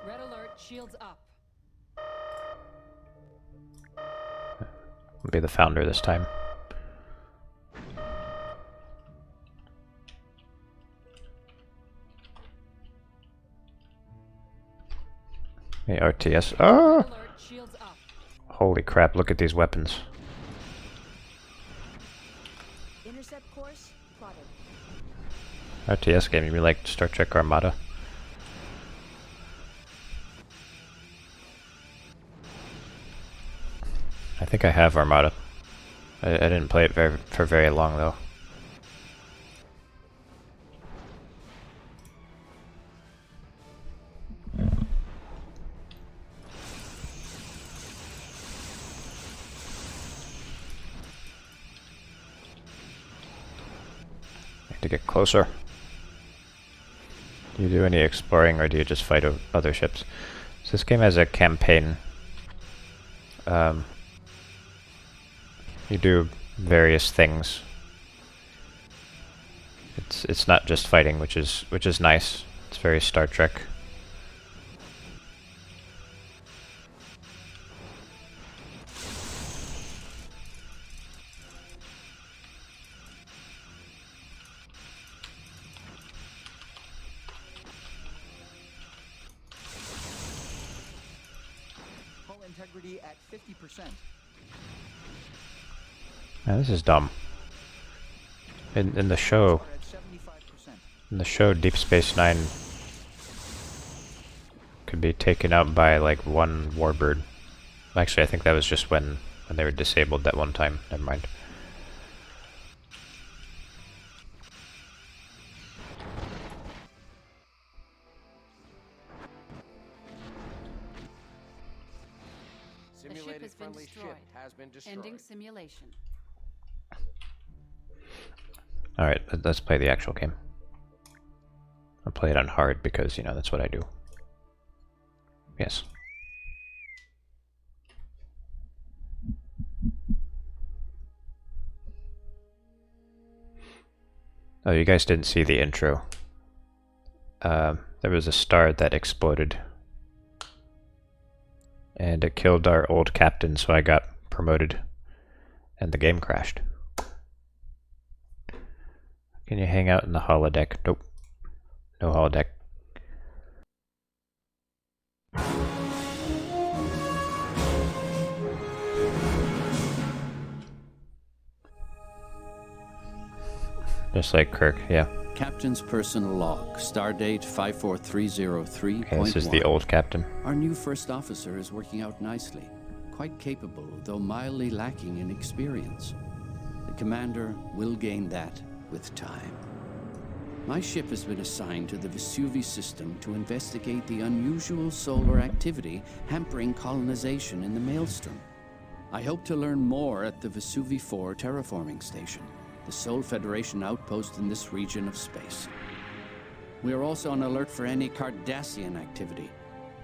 [SPEAKER 1] Red alert, shields up.
[SPEAKER 6] I'll be the Founder this time. The RTS. Oh!
[SPEAKER 1] Red alert, shields up.
[SPEAKER 6] Holy crap, look at these weapons.
[SPEAKER 5] Intercept course plotted.
[SPEAKER 6] RTS game, you mean like Star Trek Armada? I think I have Armada. I didn't play it for very long though. to get closer. Do you do any exploring, or do you just fight other ships? So this game has a campaign. You do various things. It's not just fighting, which is nice. It's very Star Trek.
[SPEAKER 3] Hull integrity at 50%.
[SPEAKER 6] Man, this is dumb. In the show,
[SPEAKER 3] At 75%.
[SPEAKER 6] in the show, Deep Space Nine could be taken out by like one warbird. Actually, I think that was just when they were disabled that one time. Never mind.
[SPEAKER 1] The ship
[SPEAKER 4] Simulated
[SPEAKER 1] has been
[SPEAKER 4] friendly ship
[SPEAKER 1] destroyed.
[SPEAKER 4] has been destroyed.
[SPEAKER 1] Ending simulation.
[SPEAKER 6] Alright, let's play the actual game. I'll play it on hard because, you know, that's what I do. Yes. Oh, you guys didn't see the intro. There was a star that exploded. And it killed our old captain, so I got promoted. And the game crashed. Can you hang out in the holodeck? Nope. No holodeck. Just like Kirk, yeah.
[SPEAKER 7] Captain's personal log, stardate 54303.1.
[SPEAKER 6] Okay, this is the old captain.
[SPEAKER 7] Our new first officer is working out nicely. Quite capable, though mildly lacking in experience. The commander will gain that with time. My ship has been assigned to the Vesuvi system to investigate the unusual solar activity hampering colonization in the Maelstrom. I hope to learn more at the Vesuvi 4 terraforming station, the sole Federation outpost in this region of space. We are also on alert for any Cardassian activity.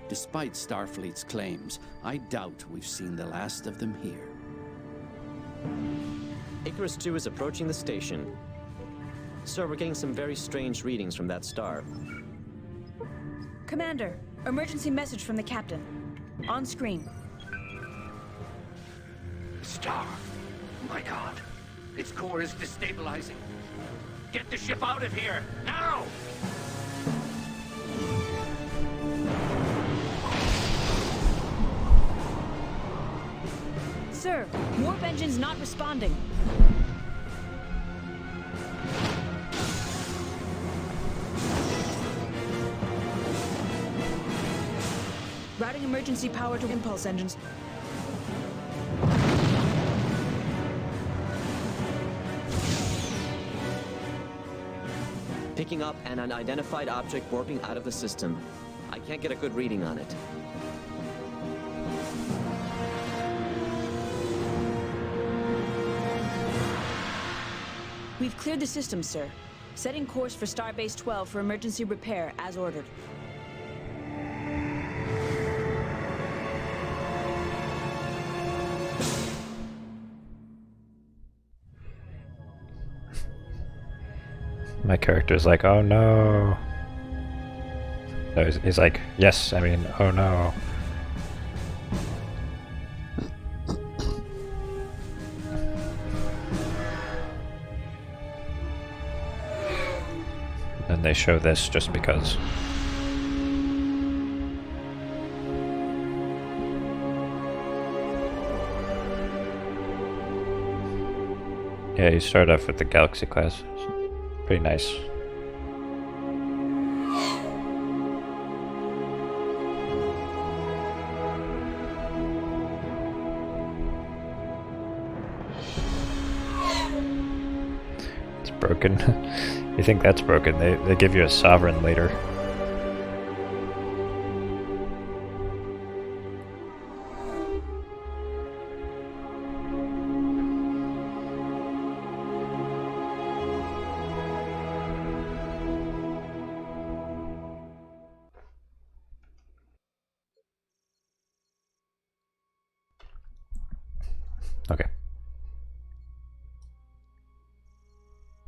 [SPEAKER 7] Despite Starfleet's claims, I doubt we've seen the last of them here.
[SPEAKER 2] Icarus II is approaching the station. Sir, we're getting some very strange readings from that star.
[SPEAKER 5] Commander, emergency message from the captain. On screen.
[SPEAKER 8] Star. My God. Its core is destabilizing. Get the ship out of here, now!
[SPEAKER 5] Sir, warp engine's not responding. Routing emergency power to impulse engines.
[SPEAKER 2] Picking up an unidentified object warping out of the system. I can't get a good reading on it.
[SPEAKER 5] We've cleared the system, sir. Setting course for Starbase 12 for emergency repair, as ordered.
[SPEAKER 6] My character's like, oh no. No, he's like, yes, I mean, oh no. And they show this just because. Yeah, you start off with the Galaxy class. Pretty nice. It's broken. You think that's broken? They give you a sovereign later. Okay.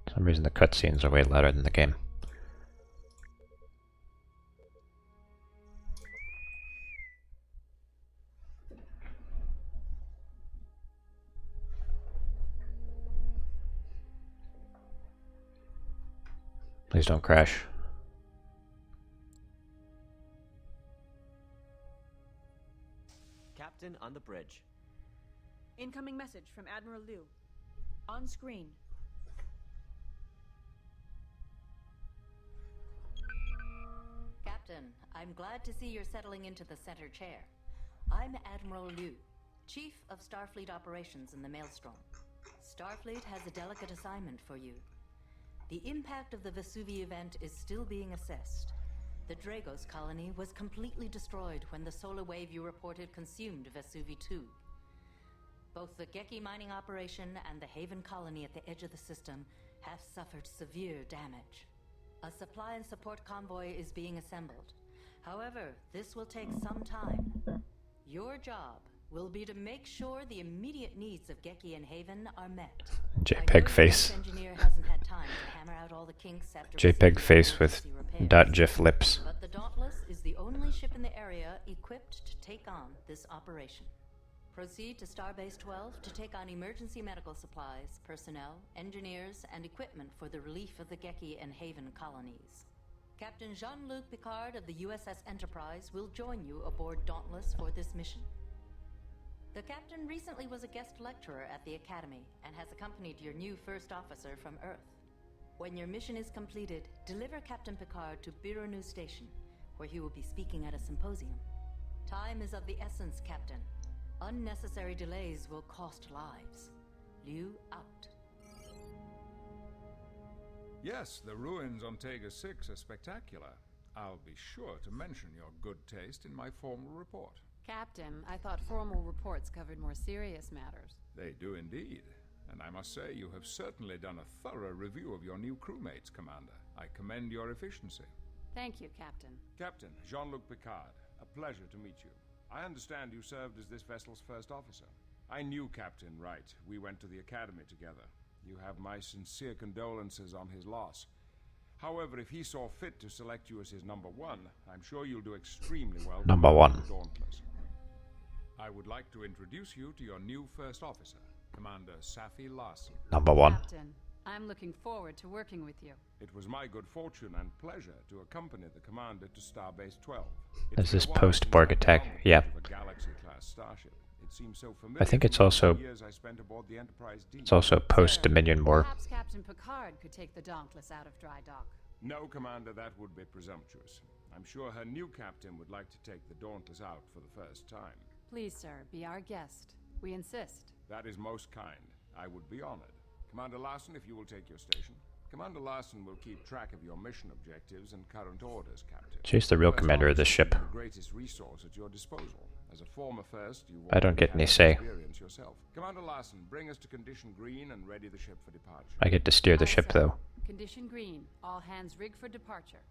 [SPEAKER 6] For some reason the cutscenes are way louder than the game. Please don't crash.
[SPEAKER 2] Captain on the bridge.
[SPEAKER 5] Incoming message from Admiral Liu. On screen.
[SPEAKER 1] Captain, I'm glad to see you're settling into the center chair. I'm Admiral Liu, Chief of Starfleet Operations in the Maelstrom. Starfleet has a delicate assignment for you. The impact of the Vesuvi event is still being assessed. The Dragos colony was completely destroyed when the solar wave you reported consumed Vesuvi 2. Both the Geki mining operation and the Haven colony at the edge of the system have suffered severe damage. A supply and support convoy is being assembled. However, this will take some time. Your job will be to make sure the immediate needs of Geki and Haven are met.
[SPEAKER 6] JPEG face.
[SPEAKER 1] Engineer hasn't had time to hammer out all the kinks after
[SPEAKER 6] JPEG face with .gif lips.
[SPEAKER 1] But the Dauntless is the only ship in the area equipped to take on this operation. Proceed to Starbase 12 to take on emergency medical supplies, personnel, engineers, and equipment for the relief of the Geki and Haven colonies. Captain Jean-Luc Picard of the USS Enterprise will join you aboard Dauntless for this mission. The captain recently was a guest lecturer at the Academy and has accompanied your new first officer from Earth. When your mission is completed, deliver Captain Picard to Birunu Station, where he will be speaking at a symposium. Time is of the essence, Captain. Unnecessary delays will cost lives. Liu out.
[SPEAKER 9] Yes, the ruins on Tega 6 are spectacular. I'll be sure to mention your good taste in my formal report.
[SPEAKER 1] Captain, I thought formal reports covered more serious matters.
[SPEAKER 9] They do indeed. And I must say you have certainly done a thorough review of your new crewmates, Commander. I commend your efficiency.
[SPEAKER 1] Thank you, Captain.
[SPEAKER 9] Captain Jean-Luc Picard, a pleasure to meet you. I understand you served as this vessel's first officer. I knew Captain Wright. We went to the Academy together. You have my sincere condolences on his loss. However, if he saw fit to select you as his number one, I'm sure you'll do extremely well.
[SPEAKER 6] Number one.
[SPEAKER 9] Dauntless. I would like to introduce you to your new first officer, Commander Safi Larson.
[SPEAKER 6] Number one.
[SPEAKER 1] Captain, I'm looking forward to working with you.
[SPEAKER 9] It was my good fortune and pleasure to accompany the commander to Starbase 12.
[SPEAKER 6] Is this post-Borg attack? Yeah. I think it's also post-Dominion War.
[SPEAKER 1] Perhaps Captain Picard could take the Dauntless out of dry dock.
[SPEAKER 9] No, Commander, that would be presumptuous. I'm sure her new captain would like to take the Dauntless out for the first time.
[SPEAKER 1] Please, sir, be our guest. We insist.
[SPEAKER 9] That is most kind. I would be honored. Commander Larson, if you will take your station. Commander Larson will keep track of your mission objectives and current orders, Captain.
[SPEAKER 6] She's the real commander of this ship.
[SPEAKER 9] The greatest resource at your disposal. As a former first, you
[SPEAKER 6] I don't get any say.
[SPEAKER 9] Yourself. Commander Larson, bring us to Condition Green and ready the ship for departure.
[SPEAKER 6] I get to steer the ship, though.
[SPEAKER 1] Condition Green. All hands rig for departure.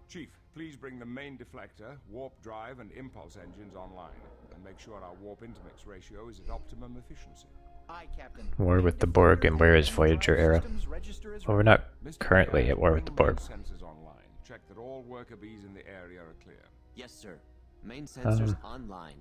[SPEAKER 9] Chief, please bring the main deflector, warp drive, and impulse engines online, and make sure our warp intermix ratio is at optimum efficiency.
[SPEAKER 3] Aye, Captain.
[SPEAKER 6] War with the Borg, and where is Voyager era? Well, we're not currently at war with the Borg.
[SPEAKER 9] Sensors online. Check that all worker bees in the area are clear.
[SPEAKER 2] Yes, sir. Main sensors online.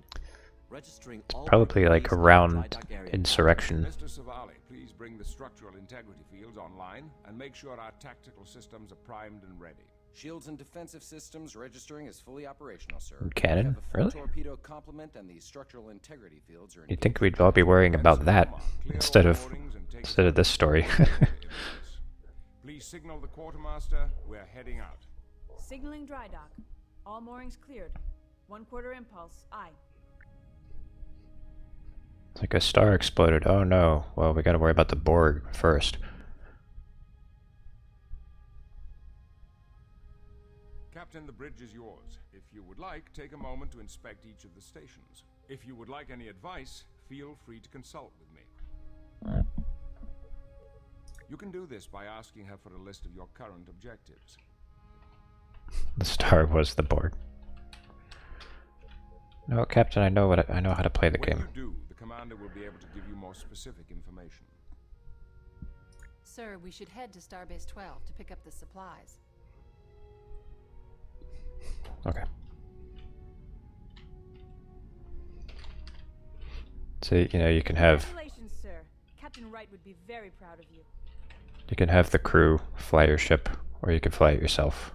[SPEAKER 2] Registering all
[SPEAKER 6] Probably like
[SPEAKER 2] worker bees on
[SPEAKER 6] around
[SPEAKER 2] dry dock area.
[SPEAKER 6] insurrection.
[SPEAKER 9] Mr. Savali, please bring the structural integrity fields online and make sure our tactical systems are primed and ready.
[SPEAKER 4] Shields and defensive systems registering as fully operational, sir.
[SPEAKER 6] Cannon?
[SPEAKER 4] We have a full
[SPEAKER 6] Really?
[SPEAKER 4] torpedo complement and the structural integrity fields are
[SPEAKER 6] You'd think we'd all be worrying about that instead of this story.
[SPEAKER 9] Please signal the quartermaster. We're heading out.
[SPEAKER 5] Signaling dry dock. All moorings cleared. 1/4 impulse. Aye.
[SPEAKER 6] It's like a star exploded. Oh no. Well, we gotta worry about the Borg first.
[SPEAKER 9] Captain, the bridge is yours. If you would like, take a moment to inspect each of the stations. If you would like any advice, feel free to consult with me. You can do this by asking her for a list of your current objectives.
[SPEAKER 6] The star was the Borg. No, Captain, I know how to play the
[SPEAKER 9] When
[SPEAKER 6] game.
[SPEAKER 9] you do, the commander commander will be able to give you more specific information.
[SPEAKER 10] Sir, we should head to Starbase 12 to pick up the supplies.
[SPEAKER 6] Okay. So, you know, you can have
[SPEAKER 5] Congratulations, sir. Captain Wright would be very proud of you.
[SPEAKER 6] the crew fly your ship, or you can fly it yourself.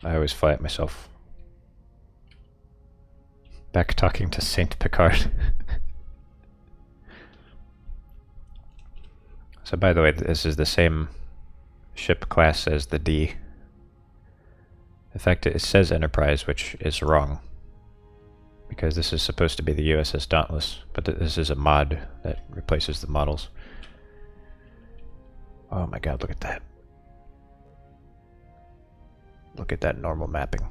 [SPEAKER 6] I always fly it myself. Back talking to Saint Picard. So by the way, this is the same ship class as the D. In fact, it says Enterprise, which is wrong. Because this is supposed to be the USS Dauntless, but this is a mod that replaces the models. Oh my god, look at that. Look at that normal mapping.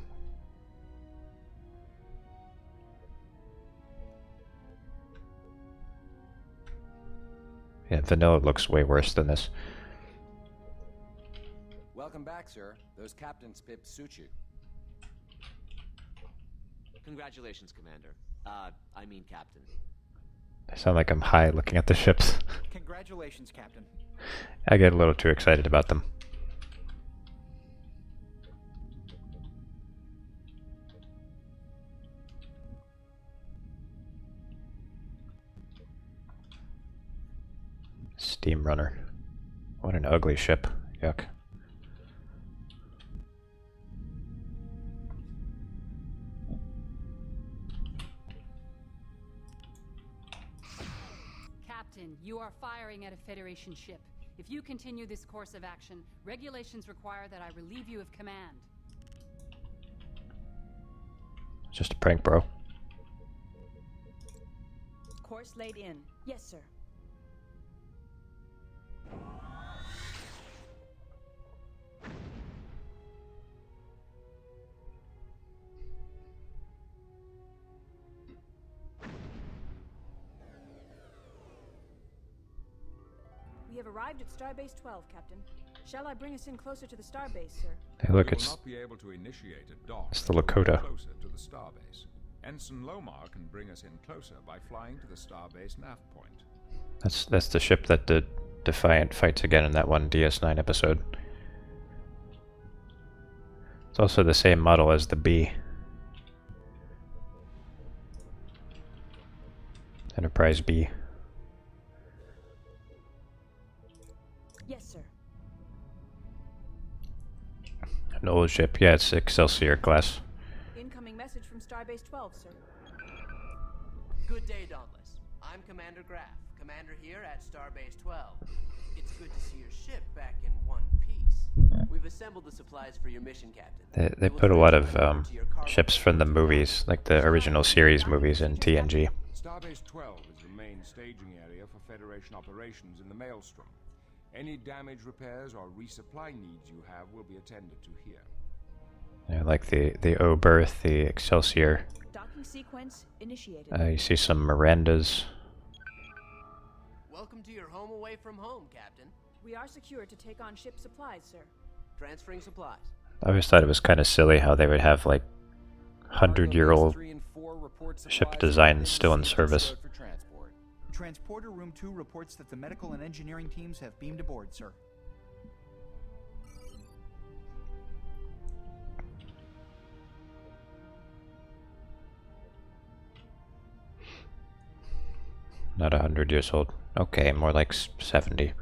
[SPEAKER 6] Yeah, vanilla looks way worse than this.
[SPEAKER 4] Welcome back, sir. Those captain's pips suit you.
[SPEAKER 11] Congratulations, Commander. I mean Captain.
[SPEAKER 6] I sound like I'm high looking at the ships.
[SPEAKER 3] Congratulations, Captain.
[SPEAKER 6] I get a little too excited about them. Steam Runner. What an ugly ship. Yuck.
[SPEAKER 10] Captain, you are firing at a Federation ship. If you continue this course of action, regulations require that I relieve you of command.
[SPEAKER 6] Just a prank, bro.
[SPEAKER 5] Course laid in. Yes, sir. We have arrived at Starbase 12, Captain. Shall I bring us in closer to the starbase, sir?
[SPEAKER 6] Hey, look,
[SPEAKER 9] You
[SPEAKER 6] it's
[SPEAKER 9] will not be able to initiate a dock
[SPEAKER 6] it's the
[SPEAKER 9] until we're
[SPEAKER 6] Lakota.
[SPEAKER 9] closer to the starbase. Ensign Lomar can bring us in closer by flying to the starbase nav point.
[SPEAKER 6] That's the ship that the Defiant fights again in that one DS9 episode. It's also the same model as the B. Enterprise B.
[SPEAKER 5] Yes, sir.
[SPEAKER 6] An old ship. Yeah, it's Excelsior class.
[SPEAKER 5] Incoming message from Starbase 12, sir.
[SPEAKER 11] Good day, Dauntless. I'm Commander Graf, commander here at Starbase 12. It's good to see your ship back in one piece. We've assembled the supplies for your mission, Captain.
[SPEAKER 6] They put a lot of ships from the movies, like the original series movies in TNG.
[SPEAKER 9] Starbase 12 is the main staging area for Federation operations in the Maelstrom. Any damage repairs or resupply needs you have will be attended to here.
[SPEAKER 6] Yeah, like the Oberth, the Excelsior.
[SPEAKER 5] Docking sequence initiated.
[SPEAKER 6] You see some Mirandas.
[SPEAKER 11] Welcome to your home away from home, Captain.
[SPEAKER 5] We are secure to take on ship supplies, sir.
[SPEAKER 11] Transferring supplies.
[SPEAKER 6] I always thought it was kind of silly how they would have like 100-year-old ship designs still in service.
[SPEAKER 3] Transporter Room 2 reports that the medical and engineering teams have beamed aboard, sir.
[SPEAKER 6] Not 100 years old. Okay, more like 70.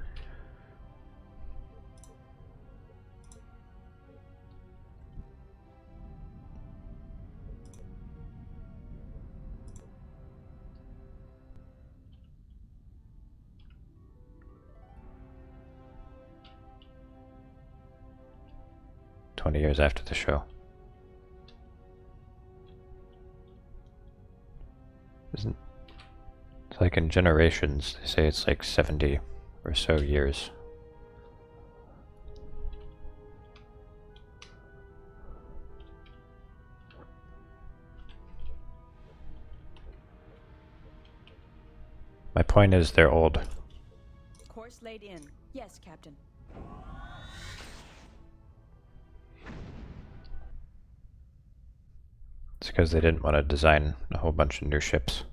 [SPEAKER 6] Years after the show. Isn't it's like in Generations, they say it's like 70 or so years. My point is they're old.
[SPEAKER 5] Course laid in. Yes, Captain.
[SPEAKER 6] It's because they didn't want to design a whole bunch of new ships.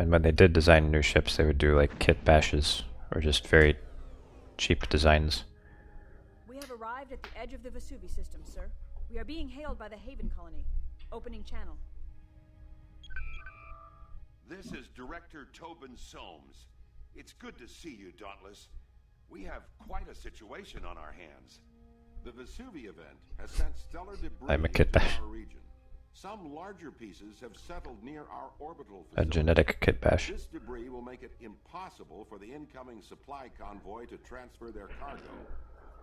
[SPEAKER 6] And when they did design new ships, they would do like kit bashes or just very cheap designs.
[SPEAKER 5] We have arrived at the edge of the Vesuvi system, sir. We are being hailed by the Haven colony. Opening channel.
[SPEAKER 12] This is Director Tobin Soames. It's good to see you, Dauntless. We have quite a situation on our hands. The Vesuvi event has sent stellar debris
[SPEAKER 6] I'm a kit bash.
[SPEAKER 12] into our region. Some larger pieces have settled near our orbital
[SPEAKER 6] A
[SPEAKER 12] facility.
[SPEAKER 6] genetic kit bash.
[SPEAKER 12] This debris will make it impossible for the incoming supply convoy to transfer their cargo.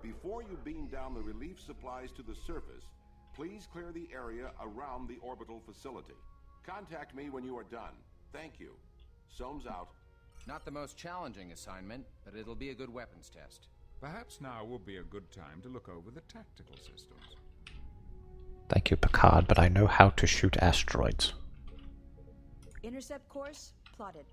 [SPEAKER 12] Before you beam down the relief supplies to the surface, please clear the area around the orbital facility. Contact me when you are done. Thank you. Soames out.
[SPEAKER 4] Not the most challenging assignment, but it'll be a good weapons test.
[SPEAKER 9] Perhaps now would be a good time to look over the tactical systems.
[SPEAKER 6] Thank you, Picard, but I know how to shoot asteroids.
[SPEAKER 5] Intercept course plotted.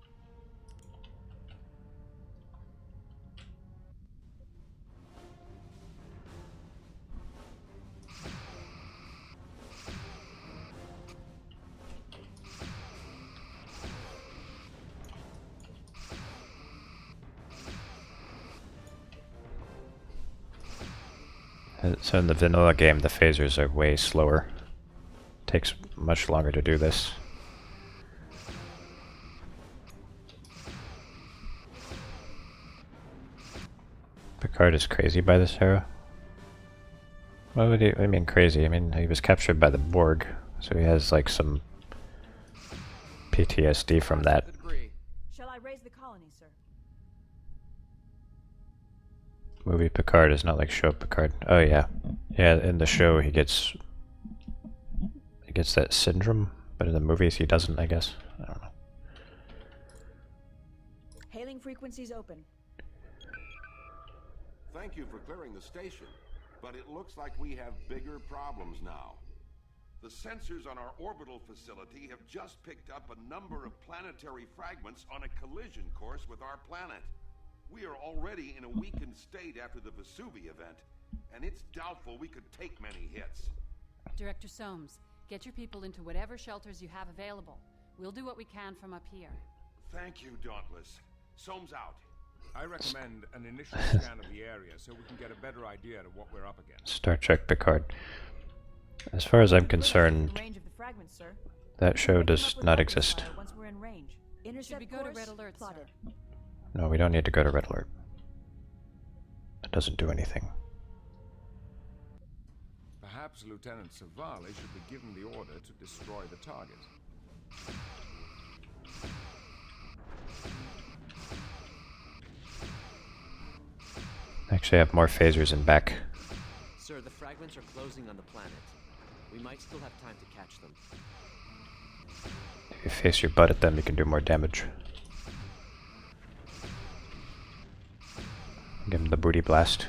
[SPEAKER 6] So in the vanilla game, the phasers are way slower. Takes much longer to do this. Picard is crazy by this era. What would he, I mean crazy? I mean, he was captured by the Borg, so he has like some PTSD from that.
[SPEAKER 5] Shall I raise the colony, sir?
[SPEAKER 6] Movie Picard is not like show Picard. Oh yeah. Yeah, in the show he gets that syndrome, but in the movies he doesn't, I guess. I don't know.
[SPEAKER 5] Hailing frequencies open.
[SPEAKER 12] Thank you for clearing the station, but it looks like we have bigger problems now. The sensors on our orbital facility have just picked up a number of planetary fragments on a collision course with our planet. We are already in a weakened state after the Vesuvi event, and it's doubtful we could take many hits.
[SPEAKER 10] Director Soames, get your people into whatever shelters you have available. We'll do what we can from up here.
[SPEAKER 12] Thank you, Dauntless. Soames out.
[SPEAKER 9] I recommend an initial scan of the area so we can get a better idea of what we're up against.
[SPEAKER 6] Star Trek Picard. As far as I'm concerned,
[SPEAKER 5] Range of the fragments, sir.
[SPEAKER 6] that show does not exist.
[SPEAKER 5] Once we're in range. Intercept
[SPEAKER 10] Should we go to
[SPEAKER 5] course
[SPEAKER 10] red alert,
[SPEAKER 5] plotted.
[SPEAKER 10] sir?
[SPEAKER 6] No, we don't need to go to Red Alert. It doesn't do anything.
[SPEAKER 9] Perhaps Lieutenant Savali should be given the order to destroy the target.
[SPEAKER 6] Actually, I have more phasers in back.
[SPEAKER 11] Sir, the fragments are closing on the planet. We might still have time to catch them.
[SPEAKER 6] If you face your butt at them, you can do more damage. Give him the booty blast.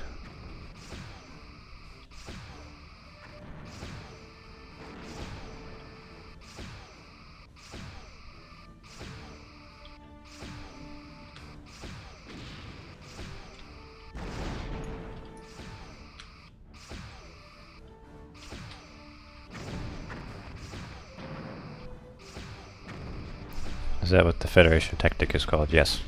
[SPEAKER 6] Is that what the Federation tactic is called? Yes.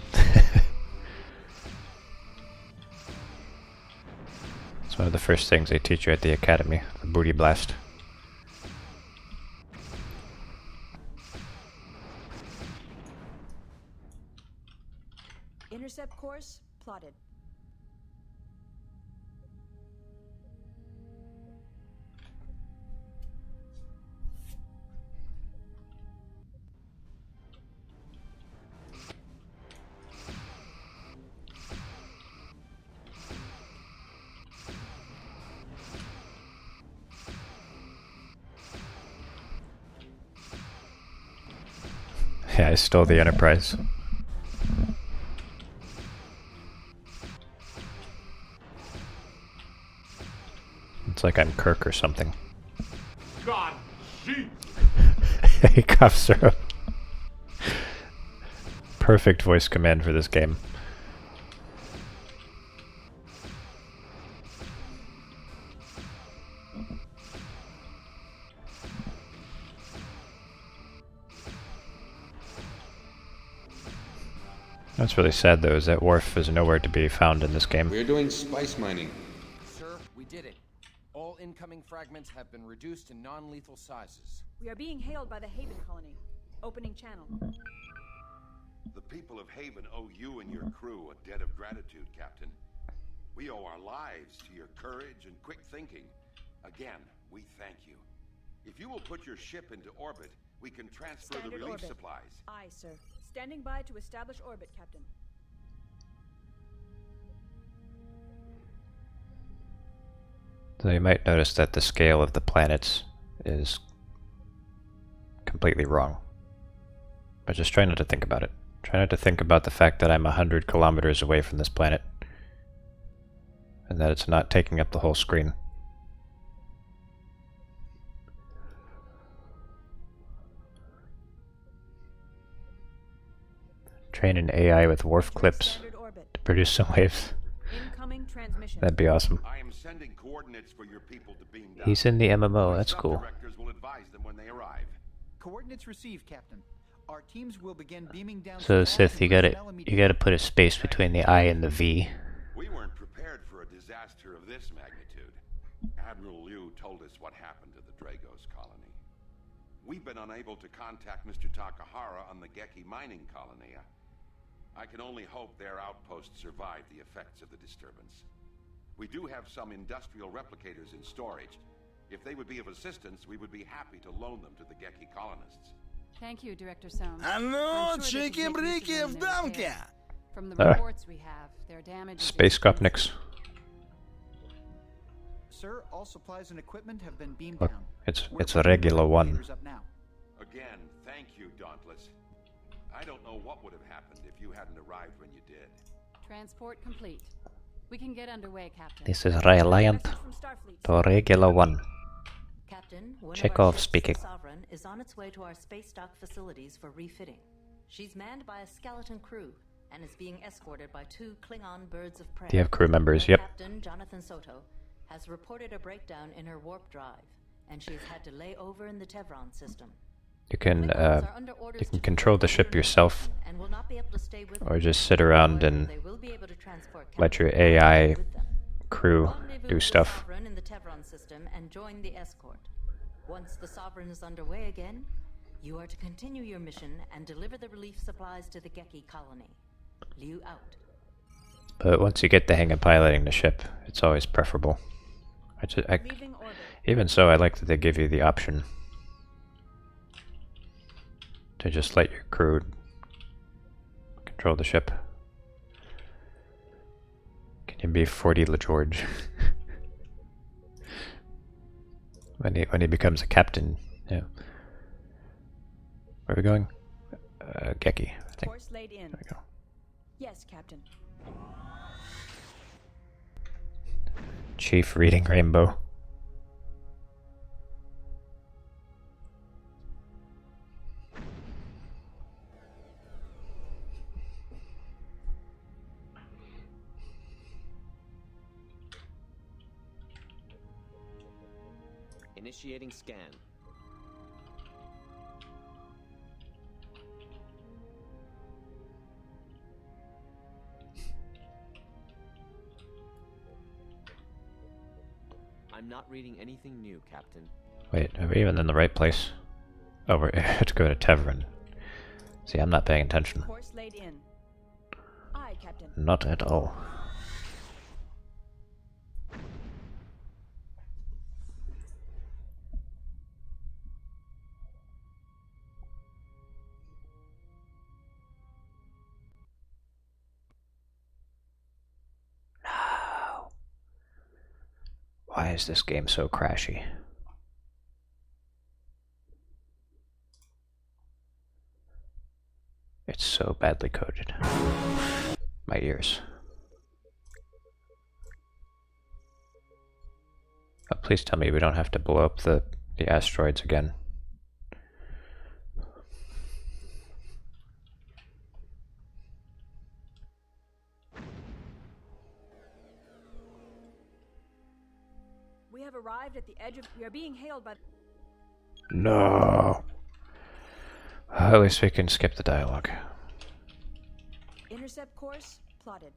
[SPEAKER 6] It's one of the first things they teach you at the academy, the booty blast.
[SPEAKER 5] Intercept course plotted.
[SPEAKER 6] Yeah, I stole the Enterprise. It's like I'm Kirk or something.
[SPEAKER 12] God, jeez!
[SPEAKER 6] He coughs her up. Perfect voice command for this game. What's really sad though is that Worf is nowhere to be found in this game.
[SPEAKER 13] We're doing spice mining.
[SPEAKER 4] Sir, we did it. All incoming fragments have been reduced to non-lethal sizes.
[SPEAKER 5] We are being hailed by the Haven colony. Opening channel.
[SPEAKER 12] The people of Haven owe you and your crew a debt of gratitude, Captain. We owe our lives to your courage and quick thinking. Again, we thank you. If you will put your ship into orbit, we can transfer
[SPEAKER 5] Standard
[SPEAKER 12] the relief
[SPEAKER 5] orbit.
[SPEAKER 12] supplies.
[SPEAKER 5] Aye, sir. Standing by to establish orbit, Captain.
[SPEAKER 6] So you might notice that the scale of the planets is completely wrong. But just try not to think about it. Try not to think about the fact that I'm 100 kilometers away from this planet. And that it's not taking up the whole screen. Train an AI with Worf clips to produce some waves.
[SPEAKER 5] Incoming transmission.
[SPEAKER 6] That'd be awesome.
[SPEAKER 12] I am sending coordinates for your people to beam down.
[SPEAKER 6] He's in the MMO, that's cool.
[SPEAKER 12] Sub-directors will advise them when they arrive.
[SPEAKER 3] Coordinates received, Captain. Our teams will begin beaming down.
[SPEAKER 6] So Sith, you gotta put a space between the I and the V.
[SPEAKER 12] We weren't prepared for a disaster of this magnitude. Admiral Liu told us what happened to the Dragos colony. We've been unable to contact Mr. Takahara on the Geki mining colony. I can only hope their outpost survived the effects of the disturbance. We do have some industrial replicators in storage. If they would be of assistance, we would be happy to loan them to the Geki colonists.
[SPEAKER 10] Thank you, Director Soames.
[SPEAKER 14] Ну, чики-брики в дамке!
[SPEAKER 10] From the reports we have, their damage is
[SPEAKER 6] Space-Kopniks.
[SPEAKER 3] Sir, all supplies and equipment have been beamed
[SPEAKER 6] Look,
[SPEAKER 3] down.
[SPEAKER 6] it's a regular one.
[SPEAKER 3] Up now.
[SPEAKER 12] Again, thank you, Dauntless. I don't know what would have happened if you hadn't arrived when you did.
[SPEAKER 10] Transport complete. We can get underway, Captain.
[SPEAKER 6] This is Reliant to regular one.
[SPEAKER 1] Captain, one
[SPEAKER 6] Chekhov
[SPEAKER 1] of our ships,
[SPEAKER 6] speaking.
[SPEAKER 1] the Sovereign, is on its way to our space dock facilities for refitting. She's manned by a skeleton crew and is being escorted by 2 Klingon birds of prey.
[SPEAKER 6] Do you have crew members? Yep.
[SPEAKER 1] Captain Jonathan Soto has reported a breakdown in her warp drive, and she's had to lay over in the Tevron system.
[SPEAKER 6] You can control the ship yourself, or just sit around and let your AI crew do stuff.
[SPEAKER 1] In the Tevron system and join the escort. Once the Sovereign is underway again, you are to continue your mission and deliver the relief supplies to the Geki colony. Liu out.
[SPEAKER 6] But once you get the hang of piloting the ship, it's always preferable. Even so, I like that they give you the option to just let your crew control the ship. Can you be 40 LaGeorge? when he becomes a captain, yeah. Where are we going? Geki, I think.
[SPEAKER 5] Course laid in.
[SPEAKER 6] There we go.
[SPEAKER 5] Yes, Captain.
[SPEAKER 6] Chief reading Rainbow.
[SPEAKER 2] Initiating scan. I'm not reading anything new, Captain.
[SPEAKER 6] Wait, are we even in the right place? Oh, we have to go to Tevron. See, I'm not paying attention.
[SPEAKER 5] Course laid in. Aye, Captain.
[SPEAKER 6] Not at all. No. Why is this game so crashy? It's so badly coded. My ears. Oh, please tell me we don't have to blow up the asteroids again.
[SPEAKER 5] We have arrived at the edge of... We are being hailed by...
[SPEAKER 6] No. At least we can skip the dialogue.
[SPEAKER 5] Intercept course plotted.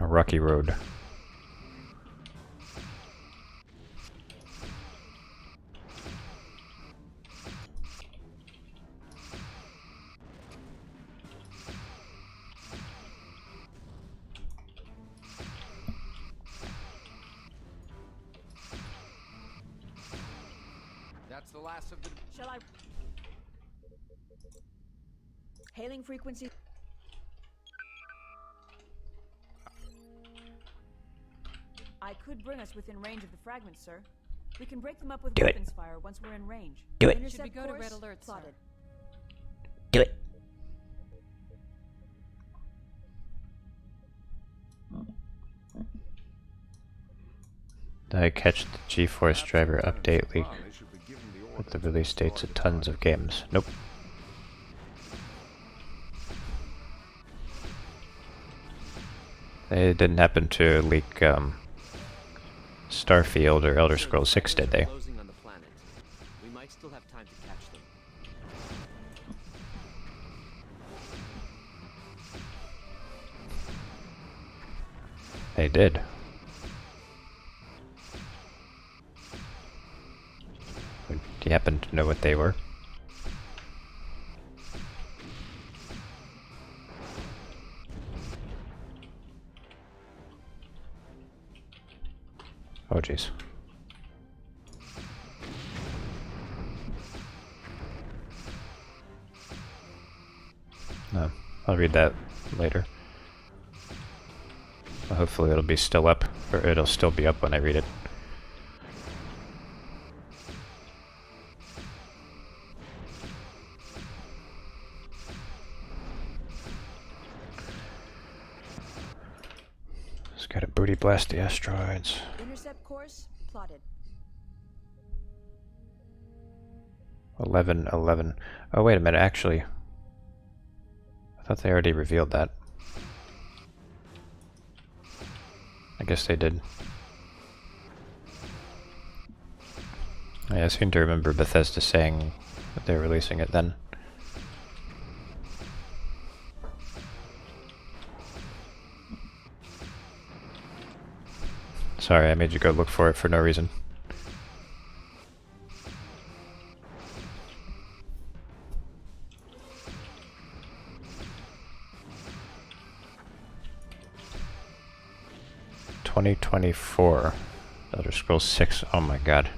[SPEAKER 6] A rocky road.
[SPEAKER 4] That's the last of the...
[SPEAKER 5] Shall I... Hailing frequency... I could bring us within range of the fragments, sir. We can break them up with
[SPEAKER 6] Do it.
[SPEAKER 5] weapons fire once we're in range.
[SPEAKER 6] Do it.
[SPEAKER 5] Intercept
[SPEAKER 10] Should we go to
[SPEAKER 5] course
[SPEAKER 10] red alert, sir?
[SPEAKER 5] plotted.
[SPEAKER 6] Do it. Did I catch the GeForce driver update leak with the release dates of tons of games? Nope. They didn't happen to leak Starfield or Elder Scrolls 6, did they?
[SPEAKER 11] Closing on the planet. We might still have time to catch them.
[SPEAKER 6] They did. Do you happen to know what they were? Oh jeez. No, I'll read that later. Well, hopefully it'll be still up, or it'll still be up when I read it. Just gotta booty blast the asteroids.
[SPEAKER 5] Intercept course plotted.
[SPEAKER 6] 11:11. Oh wait a minute, actually. I thought they already revealed that. I guess they did. I seem to remember Bethesda saying that they're releasing it then. Sorry, I made you go look for it for no reason. (2024) Elder Scrolls 6. Oh my god.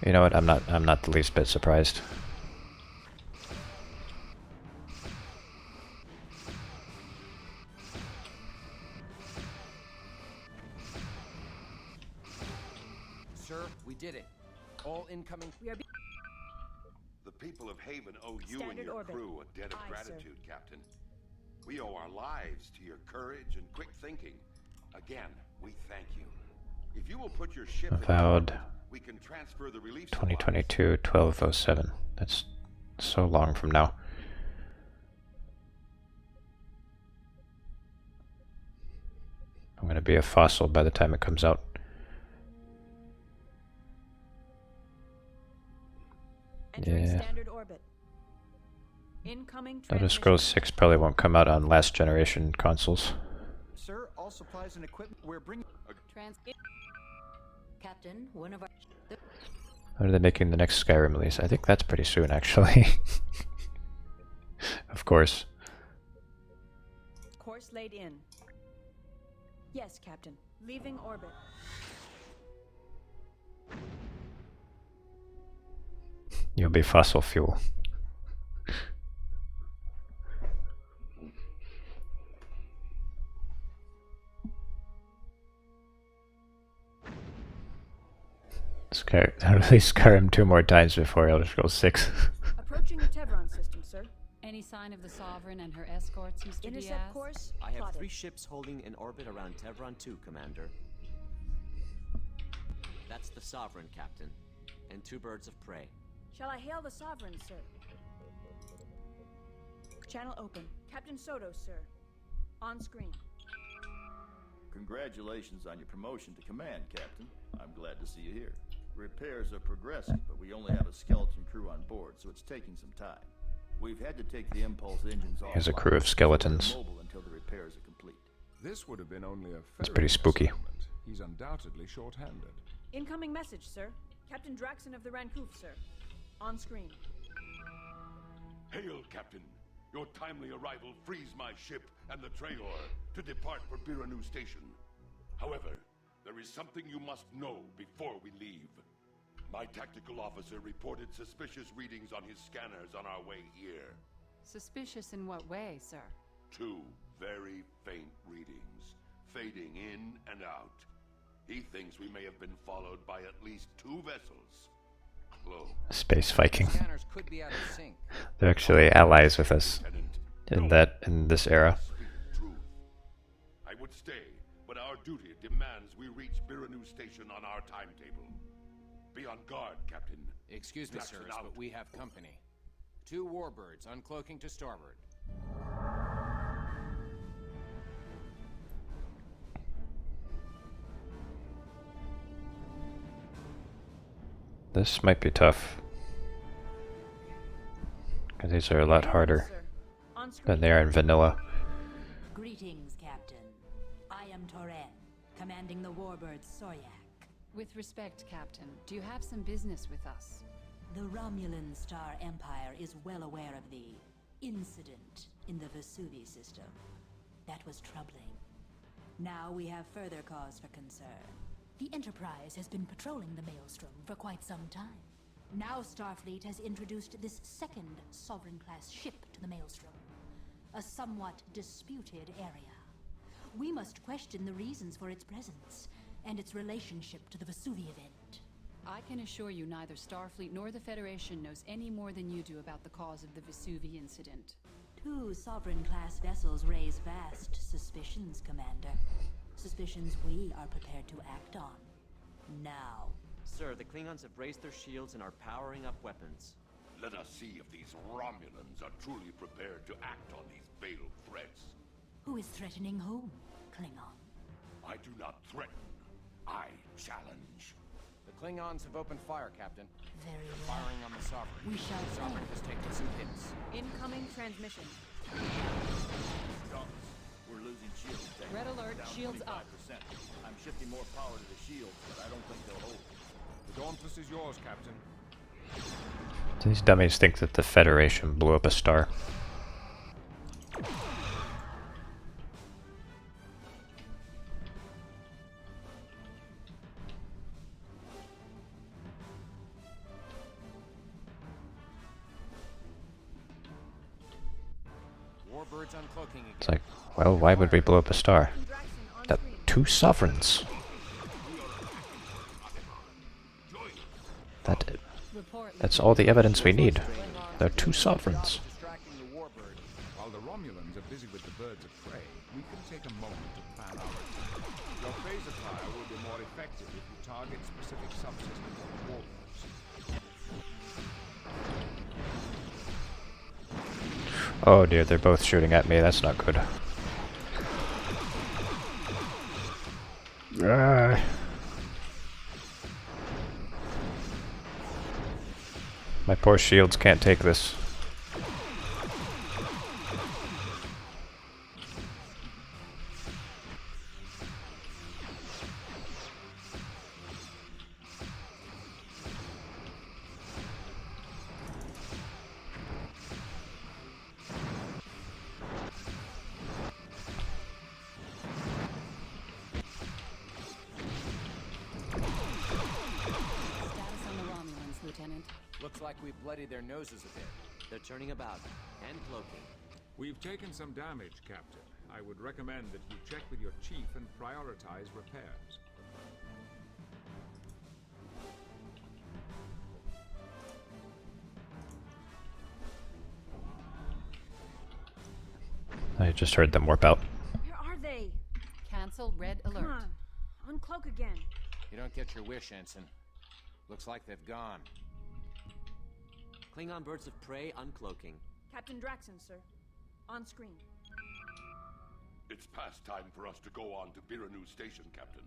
[SPEAKER 6] You know what? I'm not the least bit surprised.
[SPEAKER 4] Sir, we did it. All incoming...
[SPEAKER 5] We are
[SPEAKER 12] The people of Haven owe you and
[SPEAKER 5] Standard
[SPEAKER 12] your
[SPEAKER 5] orbit.
[SPEAKER 12] crew a debt of
[SPEAKER 5] Aye,
[SPEAKER 12] gratitude, Captain. We owe our lives to your courage and quick thinking. Again, we thank you. If you will put your ship in
[SPEAKER 6] Avowed
[SPEAKER 12] orbit, we can transfer the relief
[SPEAKER 6] 2022 1207. That's so long from now. I'm gonna be a fossil by the time it comes out.
[SPEAKER 5] entering
[SPEAKER 6] Yeah.
[SPEAKER 5] standard orbit. Incoming
[SPEAKER 6] Elder
[SPEAKER 5] transmission.
[SPEAKER 6] Scrolls 6 probably won't come out on last generation consoles.
[SPEAKER 3] Sir, all supplies and equipment we're bringing...
[SPEAKER 1] Captain, one of our...
[SPEAKER 6] When are they making the next Skyrim release? I think that's pretty soon, actually. Of course.
[SPEAKER 5] Course laid in. Yes, Captain. Leaving orbit.
[SPEAKER 6] You'll be fossil fuel. I'll release Skyrim 2 more times before Elder Scrolls 6.
[SPEAKER 5] Approaching the Tevron system, sir.
[SPEAKER 10] Any sign of the Sovereign and her escorts, Mr.
[SPEAKER 5] Intercept
[SPEAKER 10] Diaz?
[SPEAKER 5] course
[SPEAKER 11] I have
[SPEAKER 5] plotted.
[SPEAKER 11] 3 ships holding in orbit around Tevron 2, Commander. That's the Sovereign, Captain. And 2 birds of prey.
[SPEAKER 5] Shall I hail the Sovereign, sir? Channel open. Captain Soto, sir. On screen.
[SPEAKER 13] Congratulations on your promotion to command, Captain. I'm glad to see you here. Repairs are progressing, but we only have a skeleton crew on board, so it's taking some time. We've had to take the impulse engines off.
[SPEAKER 6] Here's a crew of skeletons.
[SPEAKER 13] Mobile until the repairs are complete.
[SPEAKER 9] This would have been only a
[SPEAKER 6] It's pretty spooky.
[SPEAKER 9] He's undoubtedly short-handed.
[SPEAKER 5] Incoming message, sir. Captain Draxon of the Rancouf, sir. On screen.
[SPEAKER 12] Hail, Captain. Your timely arrival frees my ship and the Traor to depart for Biranu Station. However, there is something you must know before we leave. My tactical officer reported suspicious readings on his scanners on our way here.
[SPEAKER 10] Suspicious in what way, sir?
[SPEAKER 12] 2 very faint readings, fading in and out. He thinks we may have been followed by at least 2 vessels. Close.
[SPEAKER 6] Space Viking.
[SPEAKER 4] Scanners could be out of sync.
[SPEAKER 6] They're actually allies with us in this era.
[SPEAKER 12] I would stay, but our duty demands we reach Biranu Station on our timetable. Be on guard, Captain.
[SPEAKER 4] Excuse me, sirs, but we have company. 2 warbirds uncloaking to starboard.
[SPEAKER 6] This might be tough. Because these are a lot harder than they are in vanilla.
[SPEAKER 1] Greetings, Captain. I am Toren, commanding the warbird Soryak.
[SPEAKER 10] With respect, Captain, do you have some business with us?
[SPEAKER 1] The Romulan Star Empire is well aware of the incident in the Vesuvi system. That was troubling. Now we have further cause for concern. The Enterprise has been patrolling the Maelstrom for quite some time. Now Starfleet has introduced this second Sovereign-class ship to the Maelstrom. A somewhat disputed area. We must question the reasons for its presence and its relationship to the Vesuvi event.
[SPEAKER 10] I can assure you neither Starfleet nor the Federation knows any more than you do about the cause of the Vesuvi incident.
[SPEAKER 1] 2 Sovereign-class vessels raise vast suspicions, Commander. Suspicions we are prepared to act on. Now.
[SPEAKER 2] Sir, the Klingons have raised their shields and are powering up weapons.
[SPEAKER 12] Let us see if these Romulans are truly prepared to act on these veiled threats.
[SPEAKER 1] Who is threatening whom, Klingon?
[SPEAKER 12] I do not threaten. I challenge.
[SPEAKER 4] The Klingons have opened fire, Captain.
[SPEAKER 1] Very
[SPEAKER 4] They're
[SPEAKER 1] well.
[SPEAKER 4] firing on the Sovereign.
[SPEAKER 1] We shall
[SPEAKER 4] The Sovereign has taken some hits.
[SPEAKER 5] Incoming transmission.
[SPEAKER 13] We're losing shield tech.
[SPEAKER 10] Red alert,
[SPEAKER 13] Down
[SPEAKER 10] shields up.
[SPEAKER 13] 25%. I'm shifting more power to the shields, but I don't think they'll hold.
[SPEAKER 9] The Dauntless is yours, Captain.
[SPEAKER 6] These dummies think that the Federation blew up a star.
[SPEAKER 4] Warbirds uncloaking again.
[SPEAKER 6] It's like, well, why would we blow up a star? That 2 sovereigns. That's all the evidence we need. There are 2 sovereigns.
[SPEAKER 9] While the Romulans are busy with the birds of prey, we can take a moment to plan our attack. Your phaser fire will be more effective if you target specific subsystems of the warbirds.
[SPEAKER 6] Oh dear, they're both shooting at me. That's not good. My poor shields can't take this.
[SPEAKER 4] Looks like we've bloodied their noses a bit.
[SPEAKER 2] They're turning about and cloaking.
[SPEAKER 9] We've taken some damage, Captain. I would recommend that you check with your chief and prioritize repairs.
[SPEAKER 6] I just heard them warp out.
[SPEAKER 5] Where are they?
[SPEAKER 10] Cancel red alert.
[SPEAKER 5] Come on. Uncloak again.
[SPEAKER 4] You don't get your wish, Ensign. Looks like they've gone.
[SPEAKER 2] Klingon birds of prey uncloaking.
[SPEAKER 5] Captain Draxon, sir. On screen.
[SPEAKER 12] It's past time for us to go on to Biranu Station, Captain.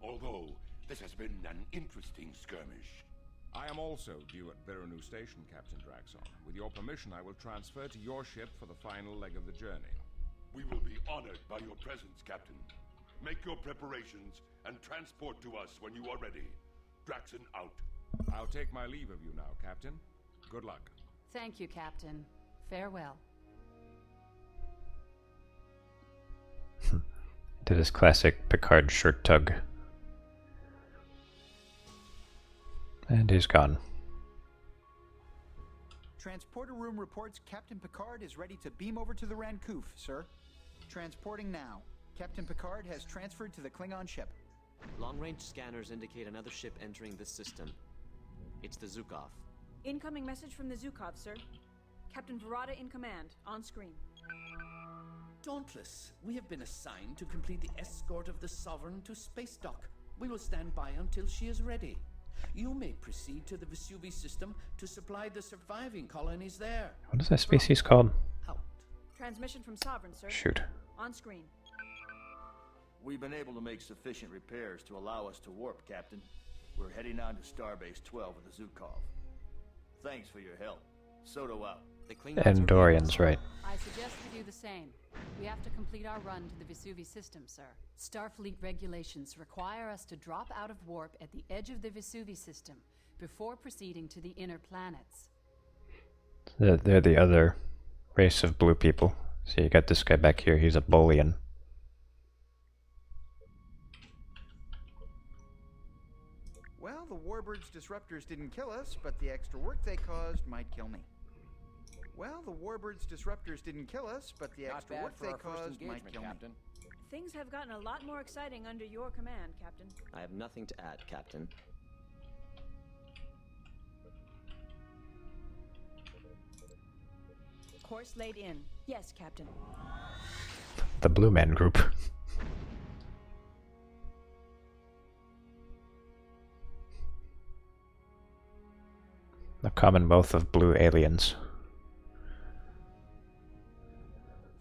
[SPEAKER 12] Although, this has been an interesting skirmish.
[SPEAKER 9] I am also due at Biranu Station, Captain Draxon. With your permission, I will transfer to your ship for the final leg of the journey.
[SPEAKER 12] We will be honored by your presence, Captain. Make your preparations and transport to us when you are ready. Draxon out.
[SPEAKER 9] I'll take my leave of you now, Captain. Good luck.
[SPEAKER 10] Thank you, Captain. Farewell.
[SPEAKER 6] Did his classic Picard shirt tug. And he's gone.
[SPEAKER 3] Transporter room reports Captain Picard is ready to beam over to the Rancoof, sir. Transporting now. Captain Picard has transferred to the Klingon ship.
[SPEAKER 2] Long-range scanners indicate another ship entering this system. It's the Zukov.
[SPEAKER 5] Incoming message from the Zukov, sir. Captain Verada in command, on screen.
[SPEAKER 15] Dauntless, we have been assigned to complete the escort of the Sovereign to space dock. We will stand by until she is ready. You may proceed to the Vesuvi system to supply the surviving colonies there.
[SPEAKER 6] What is that species called?
[SPEAKER 5] Transmission from Sovereign, sir.
[SPEAKER 6] Shoot.
[SPEAKER 5] On screen.
[SPEAKER 13] We've been able to make sufficient repairs to allow us to warp, Captain. We're heading on to Starbase 12 with the Zukov. Thanks for your help. Soto out.
[SPEAKER 6] Andorians, right.
[SPEAKER 10] I suggest we do the same. We have to complete our run to the Vesuvi system, sir. Starfleet regulations require us to drop out of warp at the edge of the Vesuvi system before proceeding to the inner planets.
[SPEAKER 6] They're the other race of blue people. So you got this guy back here, he's a Bolian.
[SPEAKER 3] Well, the Warbird's disruptors didn't kill us, but the extra work they caused might kill me. Well, the Warbird's disruptors didn't kill us, but the extra work they caused might kill me.
[SPEAKER 5] Things have gotten a lot more exciting under your command, Captain.
[SPEAKER 2] I have nothing to add, Captain.
[SPEAKER 5] Course laid in. Yes, Captain.
[SPEAKER 6] The Blue Man Group. The Commonwealth of Blue Aliens.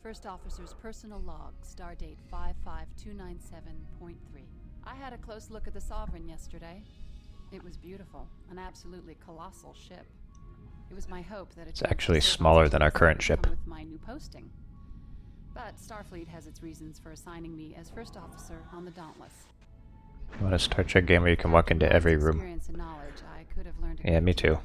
[SPEAKER 10] First Officer's personal log, stardate 55297.3. I had a close look at the Sovereign yesterday. It was beautiful, an absolutely colossal ship. It was my hope that
[SPEAKER 6] It's actually smaller than our current ship.
[SPEAKER 10] With my new posting. But Starfleet has its reasons for assigning me as First Officer on the Dauntless.
[SPEAKER 6] You want a Star Trek game where you can walk into every room?
[SPEAKER 10] Experience and knowledge, I could have learned.
[SPEAKER 6] Yeah, me too.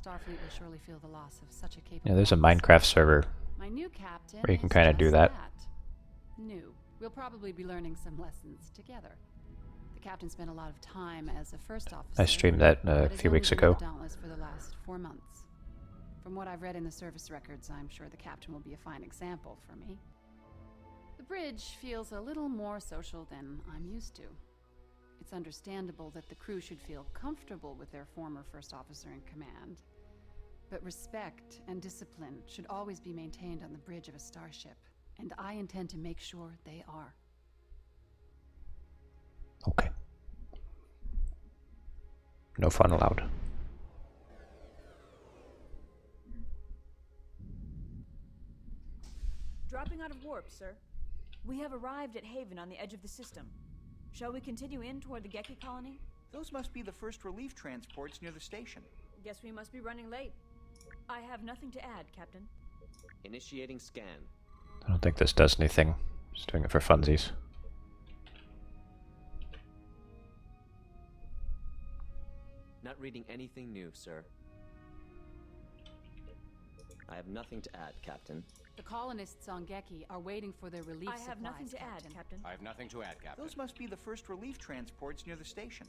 [SPEAKER 10] Starfleet will surely feel the loss of such a capable.
[SPEAKER 6] Yeah, there's a Minecraft server
[SPEAKER 10] My new captain
[SPEAKER 6] where you can
[SPEAKER 10] is
[SPEAKER 6] kind of do
[SPEAKER 10] just
[SPEAKER 6] that.
[SPEAKER 10] New. We'll probably be learning some lessons together. The captain spent a lot of time as a first officer.
[SPEAKER 6] I streamed that a
[SPEAKER 10] but has
[SPEAKER 6] few
[SPEAKER 10] only
[SPEAKER 6] weeks
[SPEAKER 10] been
[SPEAKER 6] ago.
[SPEAKER 10] with Dauntless for the last 4 months. From what I've read in the service records, I'm sure the captain will be a fine example for me. The bridge feels a little more social than I'm used to. It's understandable that the crew should feel comfortable with their former first officer in command. But respect and discipline should always be maintained on the bridge of a starship, and I intend to make sure they are.
[SPEAKER 6] Okay. No fun allowed.
[SPEAKER 5] Dropping out of warp, sir. We have arrived at Haven on the edge of the system. Shall we continue in toward the Geki colony?
[SPEAKER 3] Those must be the first relief transports near the station.
[SPEAKER 5] Guess we must be running late. I have nothing to add, Captain.
[SPEAKER 2] Initiating scan.
[SPEAKER 6] I don't think this does anything. Just doing it for funsies.
[SPEAKER 2] Not reading anything new, sir. I have nothing to add, Captain.
[SPEAKER 10] The colonists on Geki are waiting for their relief
[SPEAKER 5] I have nothing to
[SPEAKER 10] Captain.
[SPEAKER 5] add, Captain.
[SPEAKER 4] I have nothing to add, Captain.
[SPEAKER 3] Those must be the first relief transports near the station.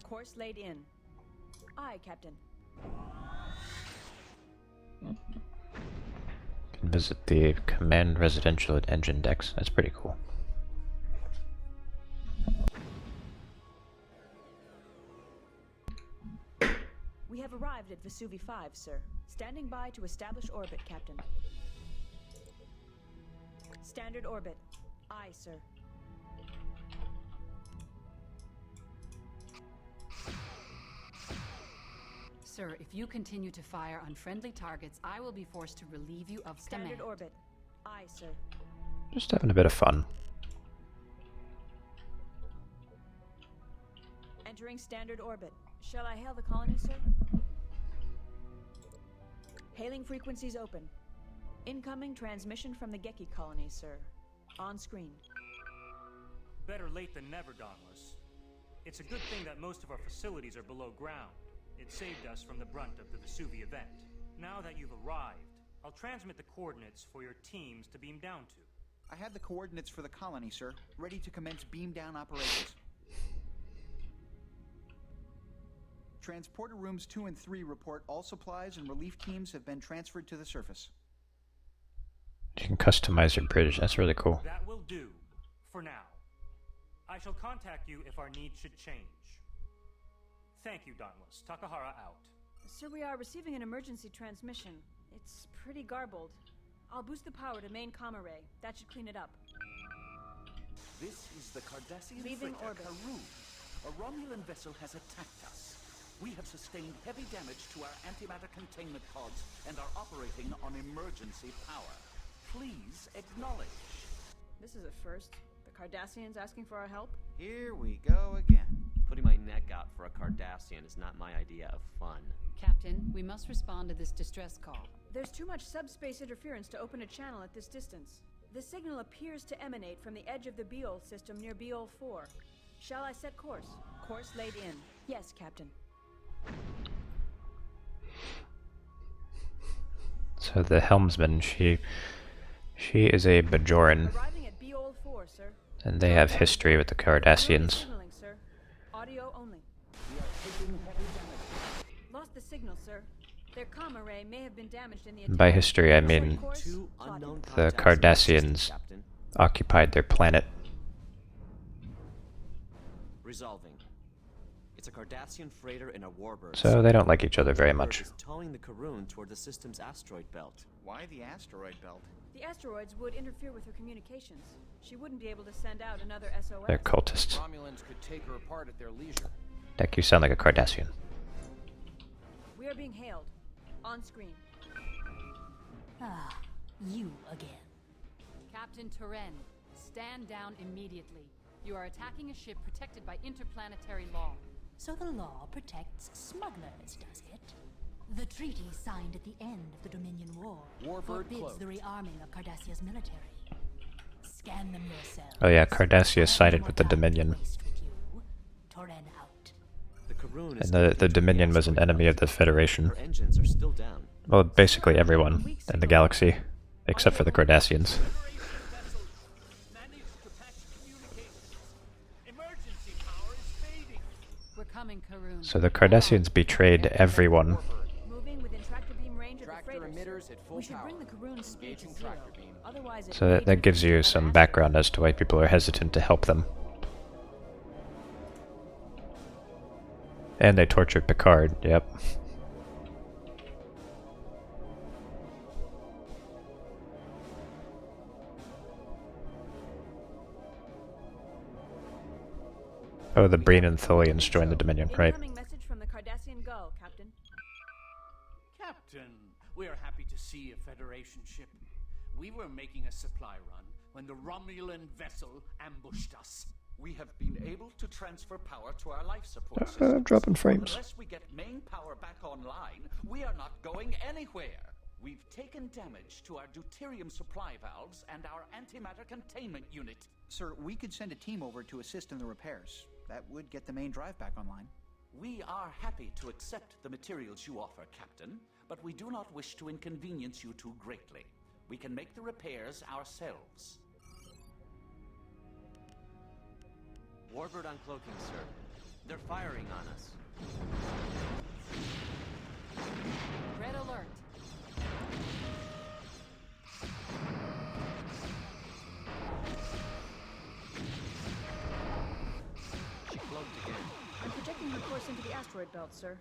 [SPEAKER 5] Course laid in. Aye, Captain.
[SPEAKER 6] Can visit the command residential at engine decks. That's pretty cool.
[SPEAKER 5] We have arrived at Vesuvi 5, sir. Standing by to establish orbit, Captain. Standard orbit. Aye, sir.
[SPEAKER 10] Sir, if you continue to fire on friendly targets, I will be forced to relieve you of
[SPEAKER 5] Standard
[SPEAKER 10] command.
[SPEAKER 5] orbit. Aye, sir.
[SPEAKER 6] Just having a bit of fun.
[SPEAKER 5] Entering standard orbit. Shall I hail the colony, sir? Hailing frequencies open. Incoming transmission from the Geki colony, sir. On screen.
[SPEAKER 16] Better late than never, Dauntless. It's a good thing that most of our facilities are below ground. It saved us from the brunt of the Vesuvi event. Now that you've arrived, I'll transmit the coordinates for your teams to beam down to.
[SPEAKER 3] I have the coordinates for the colony, sir. Ready to commence beam down operations. Transporter rooms 2 and 3 report all supplies and relief teams have been transferred to the surface.
[SPEAKER 6] You can customize your bridge. That's really cool.
[SPEAKER 16] That will do, for now. I shall contact you if our needs should change. Thank you, Dauntless. Takahara out.
[SPEAKER 5] Sir, we are receiving an emergency transmission. It's pretty garbled. I'll boost the power to main comm array. That should clean it up.
[SPEAKER 15] This is the Cardassian
[SPEAKER 5] Leaving
[SPEAKER 15] freighter
[SPEAKER 5] orbit.
[SPEAKER 15] Karoo. A Romulan vessel has attacked us. We have sustained heavy damage to our antimatter containment pods and are operating on emergency power. Please acknowledge.
[SPEAKER 5] This is a first. The Cardassians asking for our help?
[SPEAKER 3] Here we go again.
[SPEAKER 2] Putting my neck out for a Cardassian is not my idea of fun.
[SPEAKER 10] Captain, we must respond to this distress call.
[SPEAKER 5] There's too much subspace interference to open a channel at this distance. The signal appears to emanate from the edge of the Beol system near Beol 4. Shall I set course? Course laid in. Yes, Captain.
[SPEAKER 6] So the helmsman, she is a Bajoran,
[SPEAKER 5] Arriving at Beol 4, sir.
[SPEAKER 6] and they have history with the Cardassians.
[SPEAKER 5] Signaling, sir. Audio only. Lost the signal, sir. Their comm array may have been damaged in the
[SPEAKER 6] And by history, I mean the Cardassians occupied their planet.
[SPEAKER 2] Resolving. It's a Cardassian freighter in a warbird.
[SPEAKER 6] So they don't like each other very
[SPEAKER 2] Warbird
[SPEAKER 6] much.
[SPEAKER 2] is towing the Karoon toward the system's asteroid belt.
[SPEAKER 3] Why the asteroid belt?
[SPEAKER 5] The asteroids would interfere with her communications. She wouldn't be able to send out another SOS.
[SPEAKER 6] They're cultists.
[SPEAKER 4] Romulans could take her apart at their leisure.
[SPEAKER 6] Deck, you sound like a Cardassian.
[SPEAKER 5] We are being hailed. On screen.
[SPEAKER 1] Ah, you again.
[SPEAKER 10] Captain Turen, stand down immediately. You are attacking a ship protected by interplanetary law.
[SPEAKER 1] So the law protects smugglers, does it? The treaty signed at the end of the Dominion War
[SPEAKER 4] Warbird
[SPEAKER 1] forbids
[SPEAKER 4] closed.
[SPEAKER 1] the rearming of Cardassia's military. Scan them yourself.
[SPEAKER 6] Oh yeah, Cardassia sided with the Dominion.
[SPEAKER 1] Torren out.
[SPEAKER 2] The Karoon
[SPEAKER 6] And the Dominion was an enemy of the Federation.
[SPEAKER 2] Her engines are still down.
[SPEAKER 6] Well, basically everyone in the galaxy, except for the Cardassians.
[SPEAKER 10] We're coming, Karoon.
[SPEAKER 6] So the Cardassians betrayed everyone.
[SPEAKER 5] Moving within tractor beam range of the
[SPEAKER 4] Tractor
[SPEAKER 5] freighters.
[SPEAKER 4] emitters at full
[SPEAKER 5] We should
[SPEAKER 4] power.
[SPEAKER 5] bring the Karoon speed to
[SPEAKER 4] Engaging
[SPEAKER 5] zero.
[SPEAKER 4] tractor beam.
[SPEAKER 5] Otherwise, it
[SPEAKER 6] So
[SPEAKER 5] may
[SPEAKER 6] that gives you
[SPEAKER 5] interfere
[SPEAKER 6] some
[SPEAKER 5] with
[SPEAKER 6] background as to why people are hesitant to help them. And they tortured Picard, yep. Oh, the Breen and Tholians joined the Dominion, right?
[SPEAKER 5] Incoming message from the Cardassian Gull, Captain.
[SPEAKER 15] Captain, we're happy to see a Federation ship. We were making a supply run when the Romulan vessel ambushed us. We have been able to transfer power to our life support systems.
[SPEAKER 6] I'm dropping frames.
[SPEAKER 15] Unless we get main power back online, we are not going anywhere. We've taken damage to our deuterium supply valves and our antimatter containment unit.
[SPEAKER 3] Sir, we could send a team over to assist in the repairs. That would get the main drive back online.
[SPEAKER 15] We are happy to accept the materials you offer, Captain, but we do not wish to inconvenience you too greatly. We can make the repairs ourselves.
[SPEAKER 2] Warbird uncloaking, sir. They're firing on us.
[SPEAKER 10] Red alert.
[SPEAKER 2] She cloaked again.
[SPEAKER 5] I'm projecting her course into the asteroid belt, sir.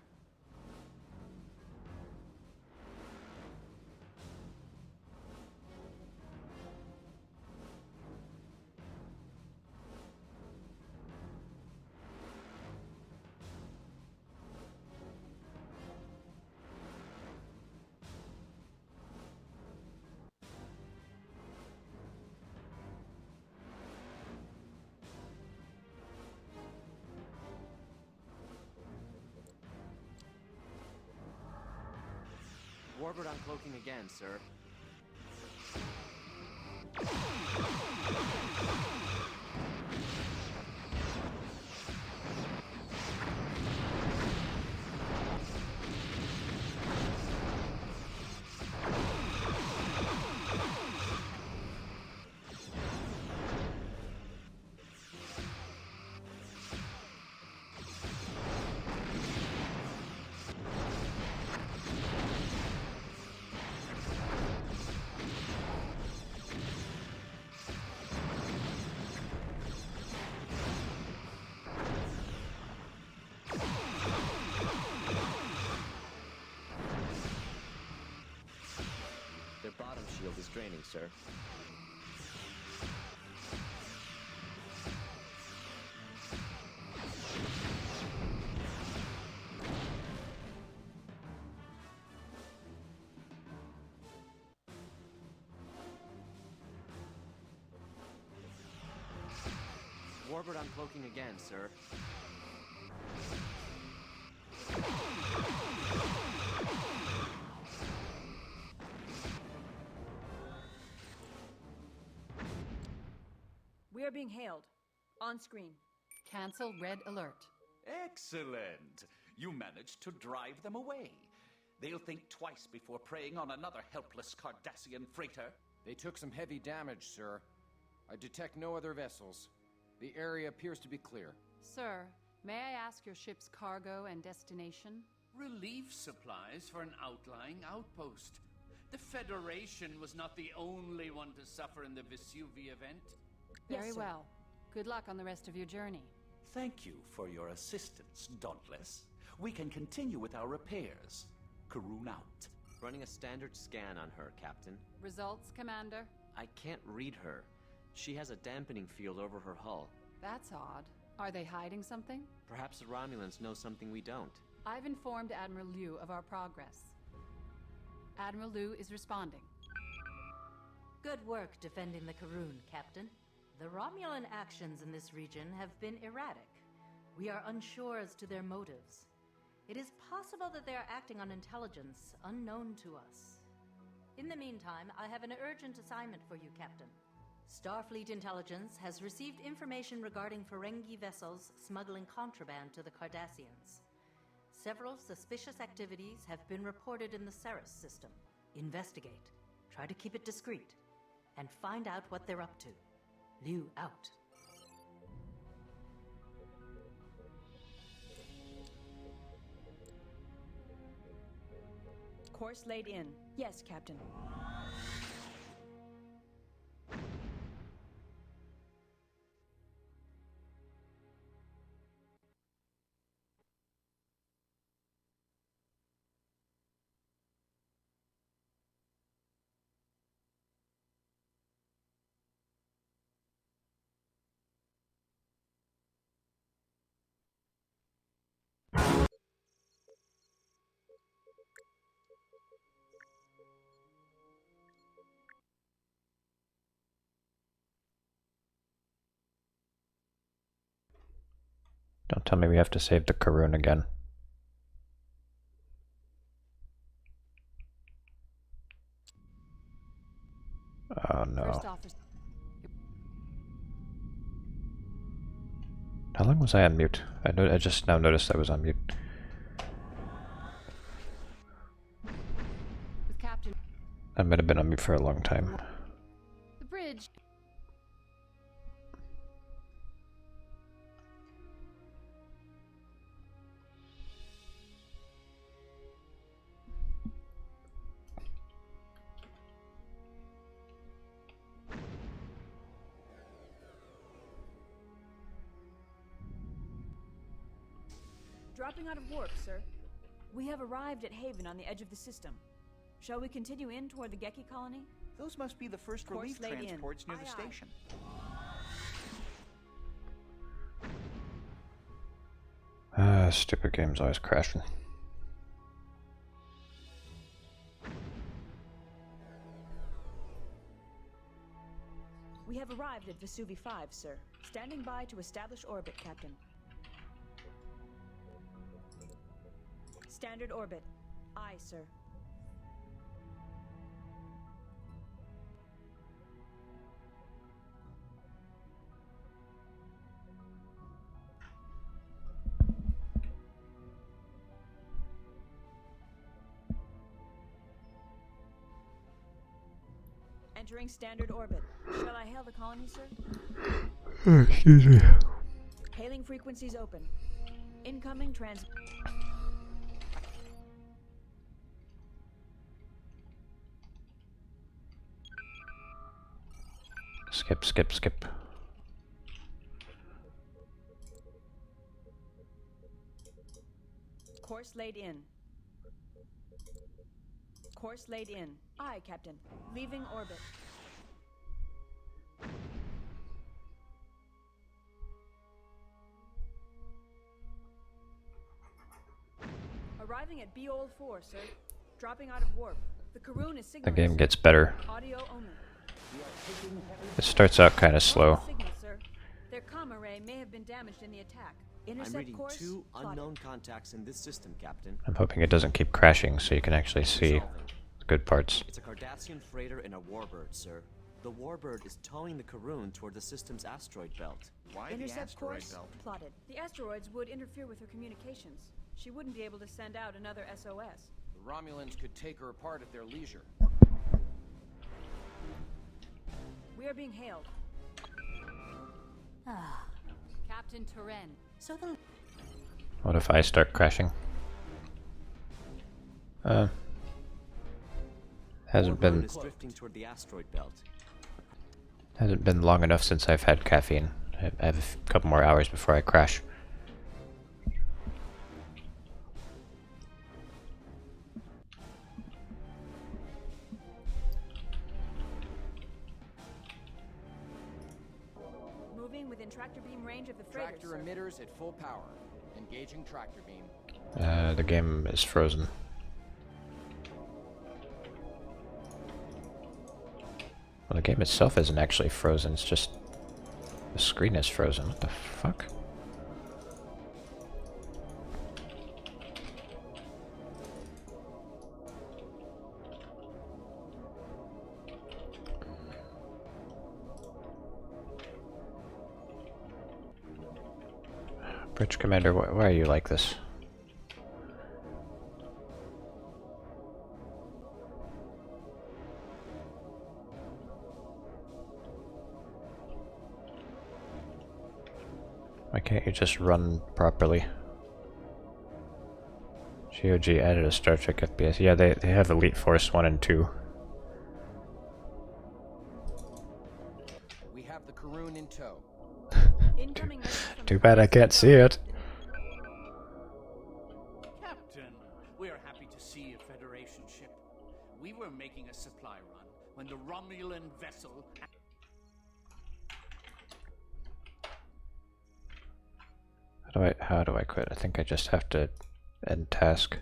[SPEAKER 4] Warbird uncloaking again, sir.
[SPEAKER 2] Their bottom shield is draining, sir.
[SPEAKER 4] Warbird uncloaking again, sir.
[SPEAKER 5] We are being hailed. On screen.
[SPEAKER 10] Cancel red alert.
[SPEAKER 17] Excellent. You managed to drive them away. They'll think twice before preying on another helpless Cardassian freighter.
[SPEAKER 4] They took some heavy damage, sir. I detect no other vessels. The area appears to be clear.
[SPEAKER 10] Sir, may I ask your ship's cargo and destination?
[SPEAKER 15] Relief supplies for an outlying outpost. The Federation was not the only one to suffer in the Vesuvi event.
[SPEAKER 10] Very
[SPEAKER 5] Yes, sir.
[SPEAKER 10] well. Good luck on the rest of your journey.
[SPEAKER 17] Thank you for your assistance, Dauntless. We can continue with our repairs. Karun out.
[SPEAKER 2] Running a standard scan on her, Captain.
[SPEAKER 10] Results, Commander?
[SPEAKER 2] I can't read her. She has a dampening field over her hull.
[SPEAKER 10] That's odd. Are they hiding something?
[SPEAKER 2] Perhaps the Romulans know something we don't.
[SPEAKER 10] I've informed Admiral Liu of our progress. Admiral Liu is responding.
[SPEAKER 1] Good work defending the Karun, Captain. The Romulan actions in this region have been erratic. We are unsure as to their motives. It is possible that they are acting on intelligence unknown to us. In the meantime, I have an urgent assignment for you, Captain. Starfleet Intelligence has received information regarding Ferengi vessels smuggling contraband to the Cardassians. Several suspicious activities have been reported in the Ceres system. Investigate, try to keep it discreet, and find out what they're up to. Liu out.
[SPEAKER 5] Course laid in. Yes, Captain.
[SPEAKER 6] Don't tell me we have to save the Karun again. Oh no.
[SPEAKER 10] First officer.
[SPEAKER 6] How long was I on mute? I just now noticed I was on mute.
[SPEAKER 10] With Captain.
[SPEAKER 6] I might have been on mute for a long time.
[SPEAKER 10] The bridge.
[SPEAKER 5] Dropping out of warp, sir. We have arrived at Haven on the edge of the system. Shall we continue in toward the Geki colony?
[SPEAKER 3] Those must be the first
[SPEAKER 5] Course
[SPEAKER 3] relief
[SPEAKER 5] laid in.
[SPEAKER 3] transports near
[SPEAKER 5] Aye,
[SPEAKER 3] the
[SPEAKER 5] aye.
[SPEAKER 3] station.
[SPEAKER 6] Stupid game's always crashing.
[SPEAKER 5] We have arrived at Vesuvi 5, sir. Standing by to establish orbit, Captain. Standard orbit. Aye, sir. Entering standard orbit. Shall I hail the colony, sir?
[SPEAKER 6] Excuse me.
[SPEAKER 5] Hailing frequencies open. Incoming trans...
[SPEAKER 6] Skip, skip, skip.
[SPEAKER 5] Course laid in. Course laid in. Aye, Captain. Leaving orbit. Arriving at Beol 4, sir. Dropping out of warp. The Karun is
[SPEAKER 6] The
[SPEAKER 5] signaling.
[SPEAKER 6] game gets better.
[SPEAKER 5] Audio only.
[SPEAKER 6] It starts out kind of slow.
[SPEAKER 5] Signal, sir. Their comm array may have been damaged in the attack. Intercept
[SPEAKER 2] I'm reading
[SPEAKER 5] course
[SPEAKER 2] 2
[SPEAKER 5] plotted.
[SPEAKER 2] unknown contacts in this system, Captain.
[SPEAKER 6] I'm hoping it doesn't keep crashing so you can actually see the good parts.
[SPEAKER 2] It's a Cardassian freighter and a warbird, sir. The warbird is towing the Karun toward the system's asteroid belt.
[SPEAKER 3] Why the
[SPEAKER 5] Intercept
[SPEAKER 3] asteroid
[SPEAKER 5] course
[SPEAKER 3] belt?
[SPEAKER 5] plotted. The asteroids would interfere with her communications. She wouldn't be able to send out another SOS.
[SPEAKER 4] The Romulans could take her apart at their leisure.
[SPEAKER 5] We are being hailed.
[SPEAKER 10] Ah, Captain Turen.
[SPEAKER 1] So the
[SPEAKER 6] What if I start crashing? Hasn't been
[SPEAKER 2] Is drifting toward the asteroid belt.
[SPEAKER 6] hasn't been long enough since I've had caffeine. I have a couple more hours before I crash.
[SPEAKER 5] Moving within tractor beam range of the freighter,
[SPEAKER 4] Tractor
[SPEAKER 5] sir.
[SPEAKER 4] emitters at full power. Engaging tractor beam.
[SPEAKER 6] The game is frozen. Well, the game itself isn't actually frozen, it's just the screen is frozen. What the fuck? Bridge Commander, why are you like this? Why can't you just run properly? GOG added a Star Trek FPS. Yeah, they have Elite Force 1 and 2.
[SPEAKER 4] We have the Karun in tow.
[SPEAKER 5] Incoming message from
[SPEAKER 6] Too bad I can't see it.
[SPEAKER 15] Captain, we are happy to see a Federation ship. We were making a supply run when the Romulan vessel...
[SPEAKER 6] How do I quit? I think I just have to end task.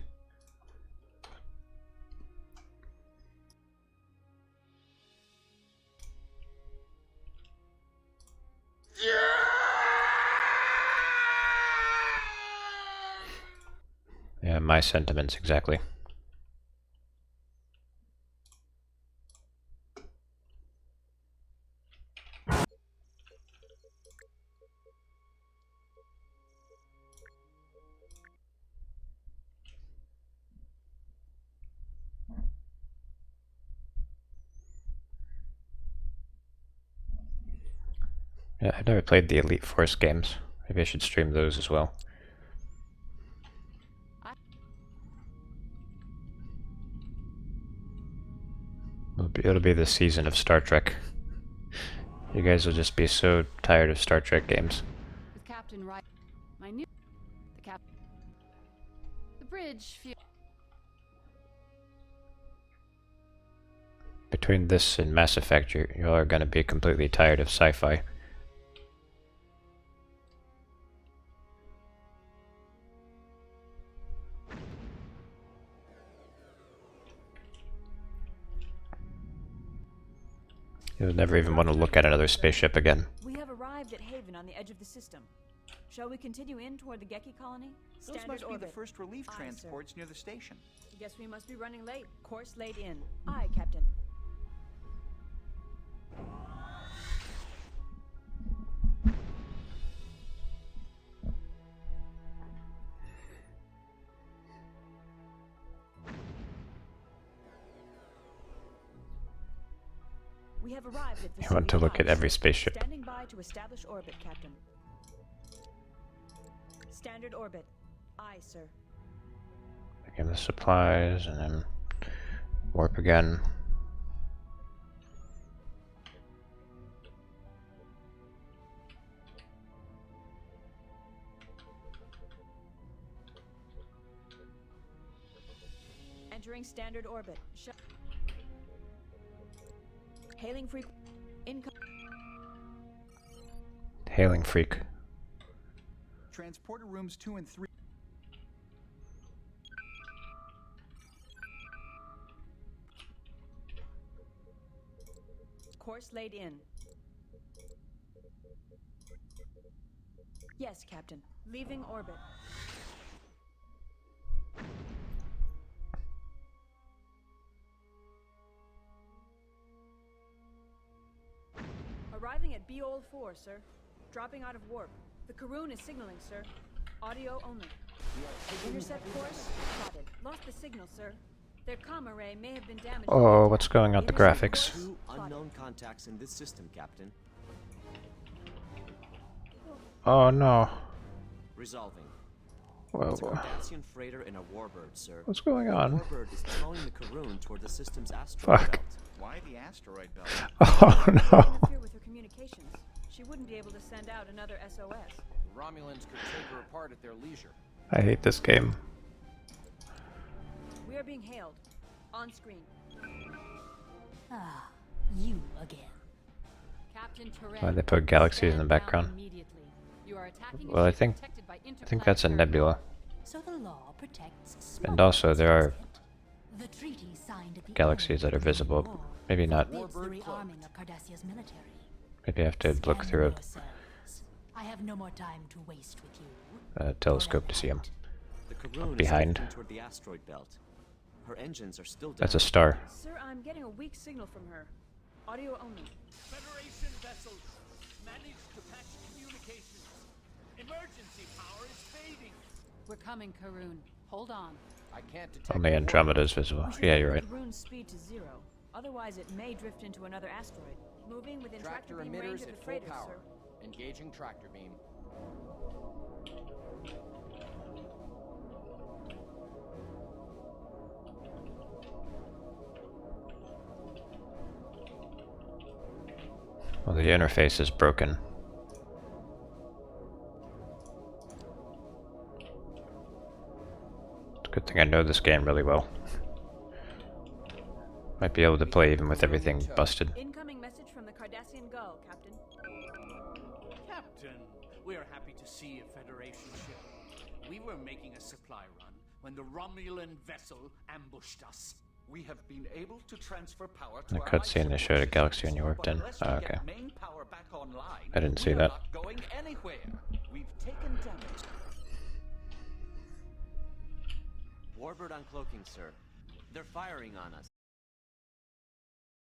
[SPEAKER 6] Yeah, my sentiments exactly. Yeah, I've never played the Elite Force games. Maybe I should stream those as well. It'll be the season of Star Trek. You guys will just be so tired of Star Trek games.
[SPEAKER 10] With Captain Wright, my new... The bridge feels...
[SPEAKER 6] Between this and Mass Effect, you are gonna be completely tired of sci-fi. You'll never even want to look at another spaceship again.
[SPEAKER 5] We have arrived at Haven on the edge of the system. Shall we continue in toward the Geki colony?
[SPEAKER 3] Those
[SPEAKER 5] Standard
[SPEAKER 3] must be
[SPEAKER 5] orbit.
[SPEAKER 3] the first relief
[SPEAKER 5] Aye, sir.
[SPEAKER 3] transports near the station.
[SPEAKER 5] Guess we must be running late. Course laid in. Aye, Captain. We have arrived at
[SPEAKER 6] I want to look at every spaceship.
[SPEAKER 5] Standing by to establish orbit, Captain. Standard orbit. Aye, sir.
[SPEAKER 6] Give the supplies and then warp again.
[SPEAKER 5] Entering standard orbit. Hailing freak. Income.
[SPEAKER 6] Hailing freak.
[SPEAKER 3] Transporter rooms 2 and 3.
[SPEAKER 5] Course laid in. Yes, Captain. Leaving orbit. Arriving at Beol 4, sir. Dropping out of warp. The Karoon is signaling, sir. Audio only. Intercept course spotted. Lost the signal, sir. Their comm array may have been damaged.
[SPEAKER 6] Oh, what's going on with the graphics?
[SPEAKER 2] 2 unknown contacts in this system, Captain.
[SPEAKER 6] Oh no.
[SPEAKER 2] Resolving.
[SPEAKER 6] Whoa,
[SPEAKER 2] It's a
[SPEAKER 6] whoa.
[SPEAKER 2] Cardassian freighter and a warbird, sir.
[SPEAKER 6] What's going
[SPEAKER 2] The
[SPEAKER 6] on?
[SPEAKER 2] warbird is towing the Karoon toward the system's asteroid
[SPEAKER 6] Fuck.
[SPEAKER 2] belt.
[SPEAKER 3] Why the asteroid belt?
[SPEAKER 6] Oh no.
[SPEAKER 5] Interfere with her communications. She wouldn't be able to send out another SOS.
[SPEAKER 4] The Romulans could take her apart at their leisure.
[SPEAKER 6] I hate this game.
[SPEAKER 5] We are being hailed. On screen.
[SPEAKER 1] Ah, you again.
[SPEAKER 10] Captain
[SPEAKER 6] Why they put galaxies in the background?
[SPEAKER 10] You are attacking
[SPEAKER 6] Well, I think that's a nebula.
[SPEAKER 1] So the law protects
[SPEAKER 6] And also there are
[SPEAKER 1] the treaty signed at the
[SPEAKER 6] galaxies that are visible. Maybe not.
[SPEAKER 1] forbids the rearming of Cardassia's military.
[SPEAKER 6] Maybe I have to look through
[SPEAKER 1] I have no more time to waste with you.
[SPEAKER 6] a telescope to see them.
[SPEAKER 2] The Karoon
[SPEAKER 6] Behind.
[SPEAKER 2] is drifting toward the asteroid belt. Her engines are still down.
[SPEAKER 6] That's a star.
[SPEAKER 5] Sir, I'm getting a weak signal from her. Audio only.
[SPEAKER 15] Federation vessels managed to patch communications. Emergency power is fading.
[SPEAKER 10] We're coming, Karoon. Hold on.
[SPEAKER 4] I can't detect
[SPEAKER 6] Only Andromeda is visible. Yeah, you're right.
[SPEAKER 5] Karoon's speed to 0. Otherwise, it may drift into another asteroid. Moving within
[SPEAKER 4] Tractor
[SPEAKER 5] tractor beam range
[SPEAKER 4] emitters
[SPEAKER 5] of
[SPEAKER 4] at
[SPEAKER 5] the
[SPEAKER 4] full
[SPEAKER 5] freighter,
[SPEAKER 4] power.
[SPEAKER 5] sir.
[SPEAKER 4] Engaging tractor beam.
[SPEAKER 6] Well, the interface is broken. It's a good thing I know this game really well. Might be able to play even with everything busted.
[SPEAKER 5] Incoming message from the Cardassian Gull, Captain.
[SPEAKER 15] Captain, we are happy to see a Federation ship. We were making a supply run when the Romulan vessel ambushed us.
[SPEAKER 17] We have been able to transfer power
[SPEAKER 6] In
[SPEAKER 17] to
[SPEAKER 6] the
[SPEAKER 17] our
[SPEAKER 6] cutscene they showed a galaxy when you warped in.
[SPEAKER 17] unless we
[SPEAKER 6] Oh,
[SPEAKER 17] get
[SPEAKER 6] okay.
[SPEAKER 17] main power back online,
[SPEAKER 6] I didn't see
[SPEAKER 17] we are
[SPEAKER 6] that.
[SPEAKER 17] not going anywhere. We've taken damage.
[SPEAKER 2] Warbird uncloaking, sir. They're firing on us.